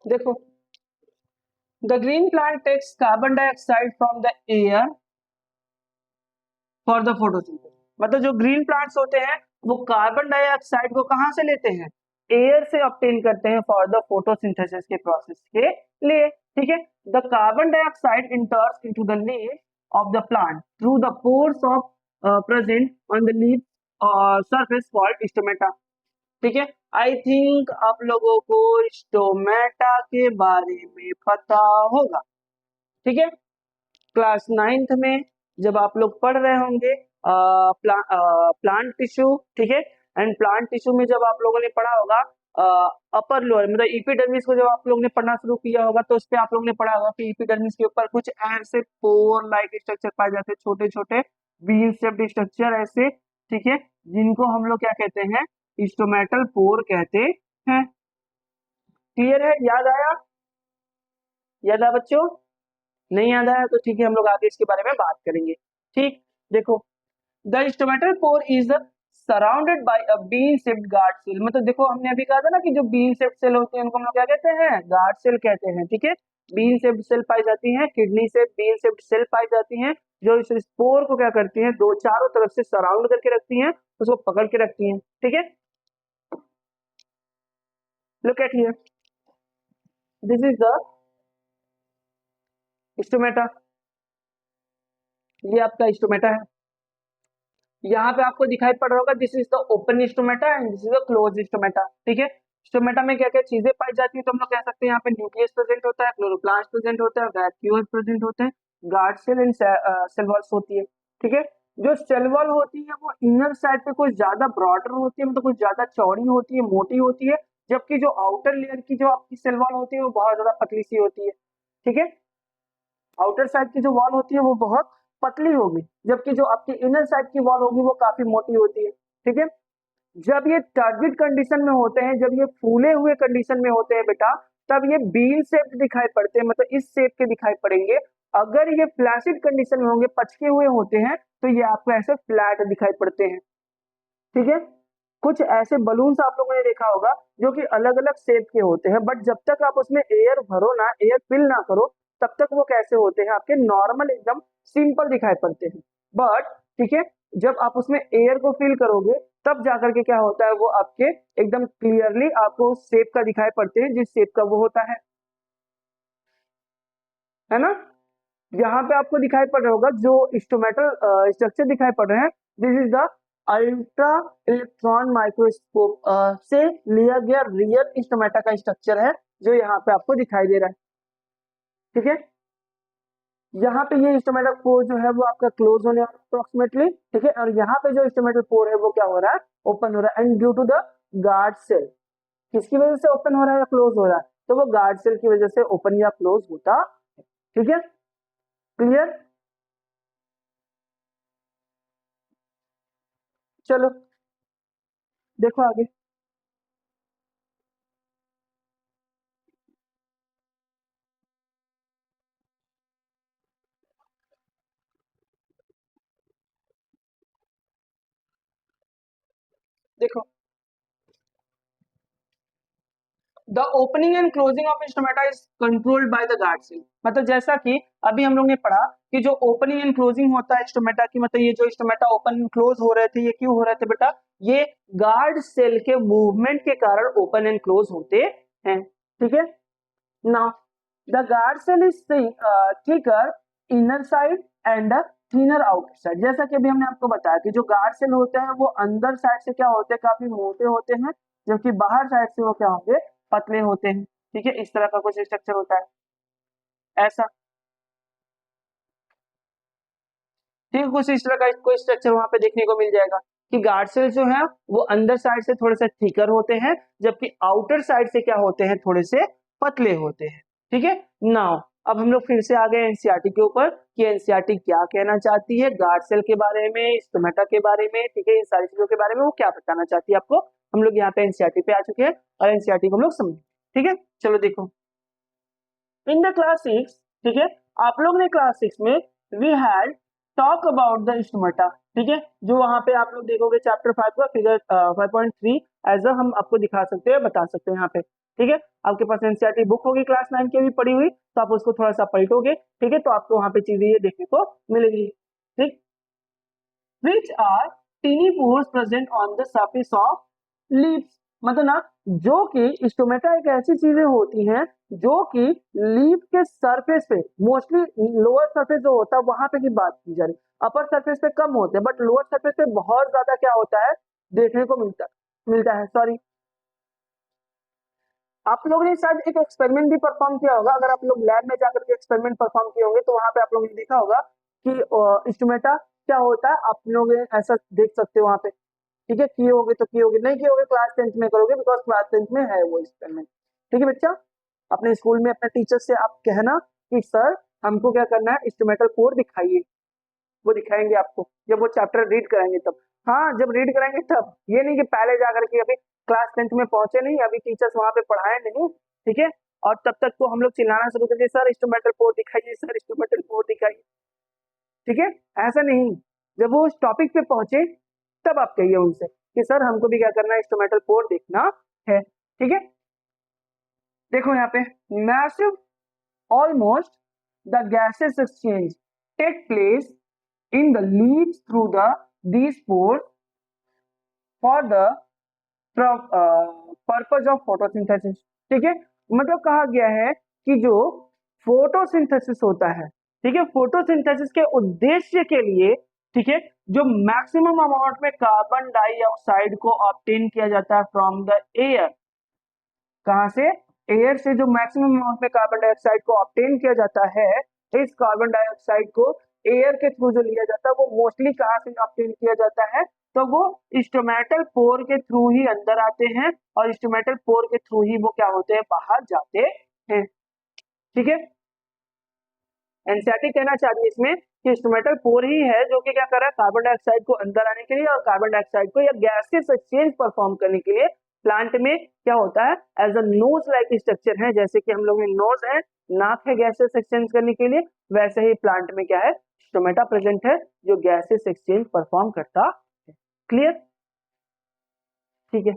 देखो, the green plant takes carbon dioxide from the air for the photosynthesis। मतलब जो ग्रीन प्लांट्स होते हैं वो कार्बन डाइऑक्साइड को कहाँ से लेते हैं, एयर से ऑब्टेन करते हैं फॉर द फोटोसिंथेसिस के प्रोसेस के लिए, ठीक है। The carbon dioxide इंटर्स into the leaf of the plant through the pores of present on the leaf surface called stomata, ठीक है। आई थिंक आप लोगों को स्टोमेटा के बारे में पता होगा, ठीक है। क्लास 9th में जब आप लोग पढ़ रहे होंगे प्लांट टिश्यू, ठीक है, एंड प्लांट टिश्यू में जब आप लोगों ने पढ़ा होगा अपर लोअर मतलब इपिडर्मिस को जब आप लोगों ने पढ़ना शुरू किया होगा तो उस पे आप लोगों ने पढ़ा होगा कि इपिडर्मिस के ऊपर कुछ ऐसे पोर लाइक स्ट्रक्चर पाए जाते हैं, छोटे छोटे बीन शेप्ड स्ट्रक्चर ऐसे, ठीक है, जिनको हम लोग क्या कहते हैं, स्टोमेटल पोर कहते हैं, क्लियर है, याद आया, याद आया बच्चों, नहीं याद आया तो ठीक है, हम लोग आगे इसके बारे में बात करेंगे। ठीक, देखो, the stomatal pore is surrounded by a bean shaped guard cell. मतलब देखो, हमने अभी कहा था ना कि जो बीन शेप्ड सेल होते हैं उनको हम लोग क्या कहते हैं, गार्ड सेल कहते हैं। ठीक है, बीन शेप्ड सेल पाई जाती हैं, किडनी से बीन शेप्ड सेल पाई जाती हैं, जो इस स्पोर को क्या करती हैं, दो चारों तरफ से सराउंड करके रखती हैं, उसको पकड़ के रखती हैं। ठीक है, look at here, this is the stomata. ये आपका स्टोमेटा है। यहाँ पे आपको दिखाई पड़ रहा होगा, this is the open stomata and this is the close stomata. ठीक है, स्टोमेटा में क्या क्या चीजें पाई जाती है, तो हम लोग कह सकते हैं यहाँ पे न्यूक्लियस प्रेजेंट होता है, क्लोरोप्लास्ट प्रेजेंट होता है, वैक्यूल प्रेजेंट होते हैं, guard cell and cell walls होती है। ठीक है, जो सेल वॉल होती है वो इनर साइड पे कुछ ज्यादा ब्रॉडर होती है, मतलब कुछ ज्यादा चौड़ी होती है, मोटी होती है, जबकि जो आउटर लेयर की जो आपकी सेल वॉल होती है वो बहुत ज्यादा पतली सी होती है। ठीक है, आउटर साइड की जो वॉल होती है वो बहुत पतली होगी, जबकि जो आपकी इनर साइड की वॉल होगी वो काफी मोटी होती है। ठीक है, जब ये टर्जिड कंडीशन में होते हैं, जब ये फूले हुए कंडीशन में होते हैं बेटा, तब ये बीन शेप दिखाई पड़ते हैं, मतलब इस शेप के दिखाई पड़ेंगे। अगर ये फ्लैसिड कंडीशन में होंगे, पचके हुए होते हैं, तो ये आपको ऐसे फ्लैट दिखाई पड़ते हैं। ठीक है, कुछ ऐसे बलून्स आप लोगों ने देखा होगा जो कि अलग अलग शेप के होते हैं, बट जब तक आप उसमें एयर भरो ना, एयर फिल ना करो, तब तक वो कैसे होते हैं, आपके नॉर्मल एकदम सिंपल दिखाई पड़ते हैं। बट ठीक है, जब आप उसमें एयर को फिल करोगे, तब जाकर के क्या होता है, वो आपके एकदम क्लियरली आपको उस शेप का दिखाई पड़ते हैं, जिस शेप का वो होता है ना। यहाँ पे आपको दिखाई पड़ रहा होगा जो स्टोमेटल स्ट्रक्चर दिखाई पड़ रहे हैं, this is the ultra electron microscope से लिया गया रियल स्टोमेटा का स्ट्रक्चर है, जो यहाँ पे आपको दिखाई दे रहा है। ठीक है, यहाँ पे ये स्टोमेटल पोर जो है वो आपका क्लोज होने वाला है अप्रोक्सीमेटली। ठीक है, और यहाँ पे जो स्टोमेटल पोर है वो क्या हो रहा है, ओपन हो रहा है, and due to the guard cell. किसकी वजह से ओपन हो रहा है या क्लोज हो रहा है, तो वो गार्ड सेल की वजह से ओपन या क्लोज होता है। ठीक है, क्लियर। चलो देखो आगे। देखो, the opening and closing of stomata is controlled by the guard cell. मतलब जैसा कि अभी हम लोग ने पढ़ा कि जो ओपनिंग एंड क्लोजिंग होता है स्टोमेटा की, मतलब ये जो स्टोमेटा ओपन एंड क्लोज हो रहे थे, ये क्यों हो रहे थे बेटा, ये गार्ड सेल के मूवमेंट के कारण ओपन एंड क्लोज होते हैं। ठीक है, now the guard cell is thicker inner side and thinner outer side. जैसा कि अभी हमने आपको बताया कि जो गार्ड सेल होते हैं वो अंदर साइड से क्या होते हैं, काफी मोटे होते हैं, जबकि बाहर साइड से वो क्या होंगे, पतले होते हैं। ठीक है, इस तरह का कुछ स्ट्रक्चर होता है ऐसा। ठीक है, कुछ इस तरह का कोई स्ट्रक्चर वहां पे देखने को मिल जाएगा कि गार्ड सेल जो है वो अंदर साइड से थोड़े से थिकर होते हैं, जबकि आउटर साइड से क्या होते हैं, थोड़े से पतले होते हैं। ठीक है, नाउ अब हम लोग फिर से आ गए एनसीईआरटी के ऊपर कि एनसीईआरटी क्या कहना चाहती है गार्ड सेल के बारे में, स्टोमेटा के बारे में। ठीक है, इन सारी चीजों के बारे में वो क्या बताना चाहती है आपको, हम लोग यहाँ पे एनसीईआरटी पे आ चुके हैं और एनसीईआरटी को हम लोग समझे। ठीक है, चलो देखो, इन द क्लास 6, ठीक है, आप लोग ने क्लास 6 में we had talk about the stomata. ठीक है, जो वहां पे आप लोग देखोगे चैप्टर 5 का फिगर 5.3 एज अ हम आपको दिखा सकते हैं, बता सकते हैं यहाँ पे। ठीक है, आपके पास एनसीईआरटी बुक होगी क्लास 9 की भी पड़ी हुई, तो आप उसको थोड़ा सा पलटोगे। ठीक है, तो आपको वहां पे चीजें ये देखने को मिलेगी। ठीक, which are teeny pores present on the surface of leaves। मतलब ना, जो कि स्टोमेटा एक ऐसी चीजें होती हैं जो कि लीफ के सरफेस पे, मोस्टली लोअर सरफेस जो होता है वहां पे की बात की जा रही है, अपर सरफेस पे कम होते हैं, बट लोअर सरफेस पे बहुत ज्यादा क्या होता है, देखने को मिलता मिलता है। सॉरी, आप लोगों ने शायद एक एक्सपेरिमेंट भी परफॉर्म किया होगा, अगर आप लोग लैब में जाकर के एक्सपेरिमेंट परफॉर्म किए होंगे तो वहां पे आप लोगों ने देखा होगा कि स्टोमेटा क्या होता है, आप लोग ऐसा देख सकते हो वहां पे। ठीक है, किए होगे तो किए होगे, नहीं किए होगे क्लास 10th में करोगे, बिकॉज क्लास 10th में है वो एक्सपेरिमेंट। ठीक है बच्चा, अपने स्कूल में अपने टीचर से आप कहना कि सर हमको क्या करना है, इंस्ट्रूमेंटल कोड दिखाइए, वो दिखाएंगे आपको जब वो चैप्टर रीड कराएंगे तब। हाँ, जब रीड कराएंगे तब, ये नहीं कि पहले जाकर के, अभी क्लास 10th में पहुंचे नहीं, अभी टीचर्स वहां पे पढ़ाए नहीं। ठीक है, और तब तक तो हम लोग चिल्लाना शुरू कर दिए, सर इंस्ट्रूमेंटल पोर दिखाइए, सर इंस्ट्रूमेंटल पोर दिखाइए। ठीक है, ऐसा नहीं, जब वो उस टॉपिक पे पहुंचे तब आप कहिए उनसे कि सर हमको भी क्या करना है, इंस्ट्रूमेंटल पोर देखना है। ठीक है, देखो यहाँ पे massive almost the gases exchange take place in the leads through these pores for the purpose of photosynthesis। ठीक है, मतलब कहा गया है कि जो फोटोसिंथेसिस होता है, ठीक है, फोटोसिंथेसिस के उद्देश्य के लिए, ठीक है, जो मैक्सिमम अमाउंट में कार्बन डाइऑक्साइड को ऑब्टेन किया जाता है फ्रॉम द एयर। कहां से? एयर से जो मैक्सिमम अमाउंट में कार्बन डाइऑक्साइड को ऑब्टेन किया जाता है, इस कार्बन डाइऑक्साइड को एयर के थ्रू जो लिया जाता है वो मोस्टली कहां से ऑब्टेन किया जाता है? तो वो स्टोमेटल पोर के थ्रू ही अंदर आते हैं और स्टोमेटल पोर के थ्रू ही वो क्या होते हैं, बाहर जाते हैं। ठीक है, एनसीईआरटी कहना चाह रही है इसमें कि स्टोमेटल पोर ही है जो कि क्या कर रहा है, कार्बन डाइऑक्साइड को अंदर आने के लिए और कार्बन डाइऑक्साइड को या गैसेस एक्सचेंज परफॉर्म करने के लिए प्लांट में क्या होता है, as a nose like structure है, जैसे कि हम लोग में नोज है, नाक है गैसेस एक्सचेंज करने के लिए, वैसे ही प्लांट में क्या है, स्टोमेटा प्रेजेंट है जो गैसेस एक्सचेंज परफॉर्म करता है। क्लियर? ठीक है,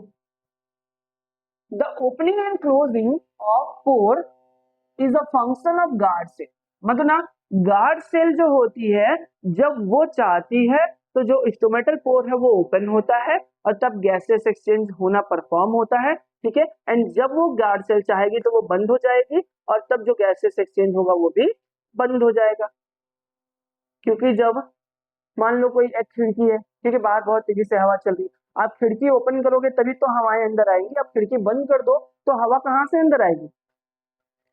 the opening and closing of pore is a function of guard cell. मतलब ना, गार्ड सेल जो होती है जब वो चाहती है तो जो स्टोमेटल पोर है वो ओपन होता है और तब गैसेस एक्सचेंज होना परफॉर्म होता है। ठीक है, एंड जब वो गार्ड सेल चाहेगी तो वो बंद हो जाएगी और तब जो गैसेस एक्सचेंज होगा वो भी बंद हो जाएगा। क्योंकि जब मान लो कोई एक खिड़की है, ठीक है, बाहर बहुत तेजी से हवा चल रही है, आप खिड़की ओपन करोगे तभी तो हवाएं अंदर आएंगी, आप खिड़की बंद कर दो तो हवा कहाँ से अंदर आएगी?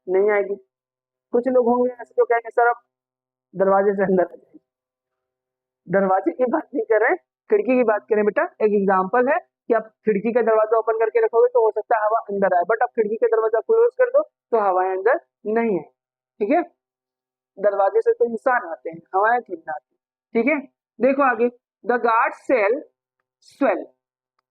नहीं आएगी। कुछ लोग होंगे ऐसे जो कहेंगे सर आप दरवाजे से अंदर आ जाइए। दरवाजे की बात नहीं कर रहे, खिड़की की बात करें बेटा। एक एग्जांपल है कि आप खिड़की का दरवाजा ओपन करके रखोगे तो हो सकता है हवा अंदर आए, बट आप खिड़की का दरवाजा क्लोज कर दो तो हवाएं अंदर नहीं है। ठीक है, दरवाजे से तो इंसान आते हैं, हवाएं थोड़ी ना आती। ठीक है, देखो आगे, द गार्ड सेल स्वेल।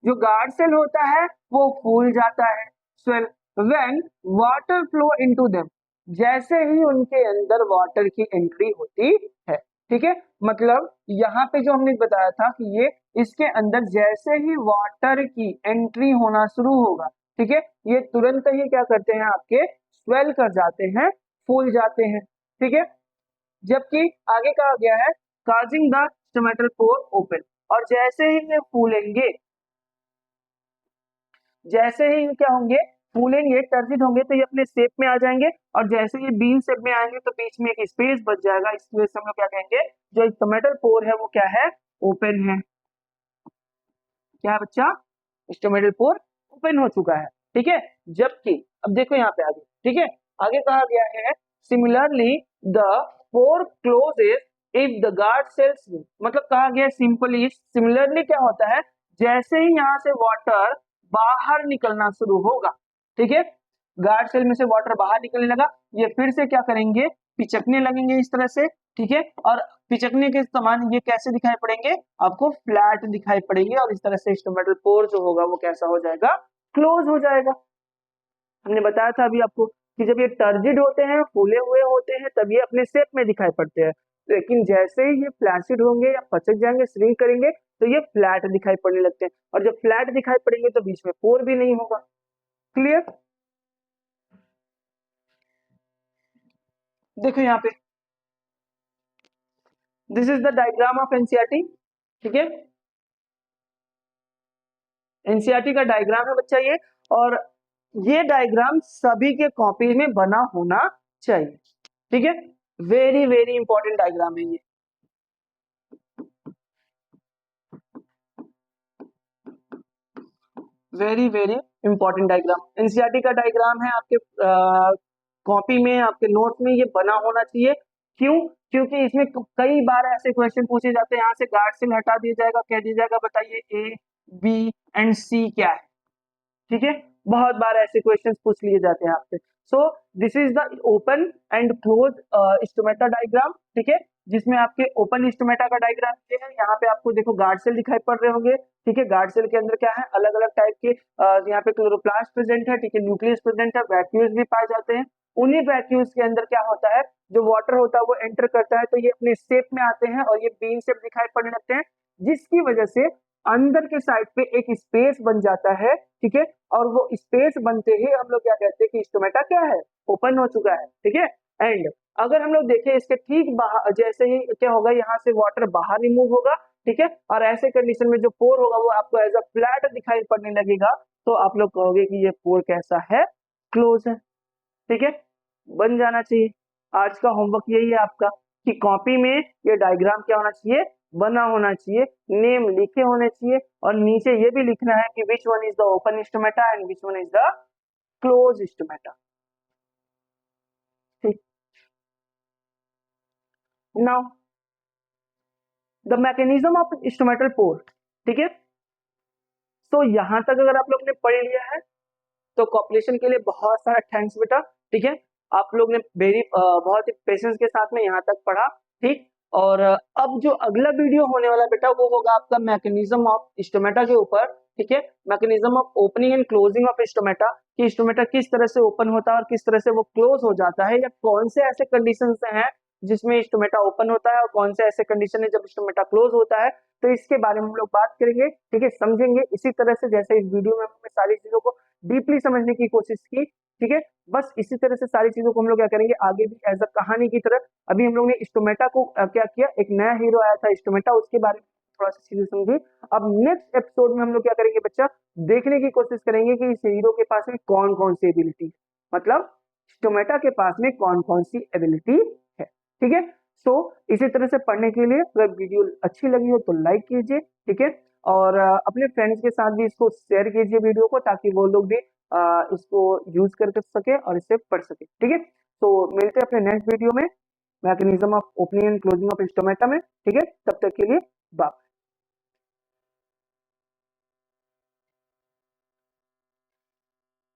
जो गार्ड सेल होता है वो फूल जाता है, swell, when water flow into them. जैसे ही उनके अंदर वाटर की एंट्री होती है। ठीक है, मतलब यहाँ पे जो हमने बताया था कि ये इसके अंदर जैसे ही वाटर की एंट्री होना शुरू होगा, ठीक है, ये तुरंत ही क्या करते हैं, आपके स्वेल कर जाते हैं, फूल जाते हैं। ठीक है, जबकि आगे कहा गया है causing the stomatal pour open, और जैसे ही ये फूलेंगे, जैसे ही क्या होंगे, फूलेंगे, टर्जिड होंगे तो ये अपने शेप में आ जाएंगे, और जैसे ये बीन शेप में आएंगे तो बीच में एक स्पेस बच जाएगा। इस वजह से हम लोग क्या कहेंगे, जो स्टोमेटल पोर है वो क्या है, ओपन है। क्या है बच्चा? स्टोमेटल पोर ओपन हो चुका है। ठीक है, जबकि अब देखो यहाँ पे आगे, ठीक है, आगे कहा गया है similarly the pore closes if the guard cells, मतलब कहा गया सिंपली, सिमिलरली क्या होता है, जैसे ही यहाँ से वाटर बाहर निकलना शुरू होगा, ठीक है, गार्ड सेल में से वाटर बाहर निकलने लगा, ये फिर से क्या करेंगे, पिचकने लगेंगे इस तरह से। ठीक है, और पिचकने के समान ये कैसे दिखाई पड़ेंगे, आपको फ्लैट दिखाई पड़ेंगे, और इस तरह से स्टोमेटल पोर जो होगा वो कैसा हो जाएगा, क्लोज हो जाएगा। हमने बताया था अभी आपको कि जब ये टर्जिड होते हैं, फूले हुए होते हैं, तब ये अपने शेप में दिखाई पड़ते हैं, लेकिन जैसे ही ये फ्लैसिड होंगे या पचक जाएंगे, श्रिंक करेंगे, तो ये फ्लैट दिखाई पड़ने लगते हैं, और जब फ्लैट दिखाई पड़ेंगे तो बीच में पोर भी नहीं होगा। क्लियर? देखो यहाँ पे, this is the diagram of NCERT. ठीक है, एनसीईआरटी का डायग्राम है बच्चा ये, और ये डायग्राम सभी के कॉपी में बना होना चाहिए। ठीक है, वेरी वेरी इंपॉर्टेंट डायग्राम है ये। Very very important diagram, NCERT का डायग्राम है, आपके कॉपी में, आपके नोट में ये बना होना चाहिए। क्यों? क्योंकि इसमें कई बार ऐसे क्वेश्चन पूछे जाते हैं, यहाँ से गार्ड सेल हटा दिया जाएगा, कह दिया जाएगा बताइए ए बी एंड सी क्या है। ठीक है, बहुत बार ऐसे क्वेश्चंस पूछ लिए जाते हैं आपसे। So this is the open and close stomata diagram. ठीक है, जिसमें आपके ओपन स्टोमेटा का डायग्राम ये है। यहाँ पे आपको देखो गार्ड सेल दिखाई पड़ रहे होंगे, ठीक है। गार्ड सेल के अंदर क्या है, अलग अलग टाइप के यहाँ पे क्लोरोप्लास्ट प्रेजेंट है, ठीक है, न्यूक्लियस प्रेजेंट है, वैक्यूल्स भी पाए जाते हैं। उन्हीं वैक्यूल्स के अंदर क्या होता है, जो वाटर होता है वो एंटर करता है, तो ये अपने शेप में आते हैं और ये बीन शेप दिखाई पड़ने लगते हैं, जिसकी वजह से अंदर के साइड पे एक स्पेस बन जाता है, ठीक है। और वो स्पेस बनते ही हम लोग क्या कहते हैं कि स्टोमेटा क्या है, ओपन हो चुका है, ठीक है। एंड अगर हम लोग देखें इसके ठीक बाहर, जैसे ही क्या होगा, यहाँ से वाटर बाहर रिमूव होगा, ठीक है, और ऐसे कंडीशन में जो पोर होगा वो आपको एज अ फ्लैट दिखाई पड़ने लगेगा, तो आप लोग कहोगे कि ये पोर कैसा है, क्लोज है, ठीक है। बन जाना चाहिए। आज का होमवर्क यही है आपका कि कॉपी में ये डायग्राम क्या होना चाहिए, बना होना चाहिए, नेम लिखे होने चाहिए, और नीचे ये भी लिखना है कि which one is the open stomata and which one is the close stomata, ठीक। Now the mechanism of stomatal pore, ठीक है। तो यहां तक अगर आप लोग ने पढ़ लिया है तो कॉपरेशन के लिए बहुत सारा थैंक्स बेटा, ठीक है। आप लोग ने बहुत ही पेशेंस के साथ में यहाँ तक पढ़ा, ठीक। और अब जो अगला वीडियो होने वाला बेटा वो होगा आपका मैकेनिज्म ऑफ स्टोमेटा के ऊपर, ठीक है। Mechanism of opening and closing of stomata, कि स्टोमेटा किस तरह से ओपन होता है और किस तरह से वो क्लोज हो जाता है, या कौन से ऐसे कंडीशन हैं जिसमें स्टोमेटा ओपन होता है और कौन से ऐसे कंडीशन है जब स्टोमेटा क्लोज होता है। तो इसके बारे में हम लोग बात करेंगे, ठीक है, समझेंगे। इसी तरह से जैसे इस वीडियो में हमने सारी चीजों को डीपली समझने की कोशिश की, ठीक है, बस इसी तरह से सारी चीजों को हम लोग क्या करेंगे आगे भी एज अ कहानी की तरह। अभी हम लोग ने स्टोमेटा को क्या किया, एक नया हीरो आया था स्टोमेटा, उसके बारे में थोड़ा सा चीजें समझी। अब नेक्स्ट एपिसोड में हम लोग क्या करेंगे बच्चा, देखने की कोशिश करेंगे कि इस हीरो के पास में कौन कौन सी एबिलिटी, मतलब स्टोमेटा के पास में कौन कौन सी एबिलिटी है, ठीक है। सो इसी तरह से पढ़ने के लिए अगर वीडियो अच्छी लगी हो तो लाइक कीजिए, ठीक है, और अपने फ्रेंड्स के साथ भी इसको शेयर कीजिए वीडियो को, ताकि वो लोग भी इसको यूज कर सके और इससे पढ़ सके, ठीक है। तो मिलते हैं अपने नेक्स्ट वीडियो में mechanism of opening and closing of stomata में, ठीक है। तब तक के लिए बाय।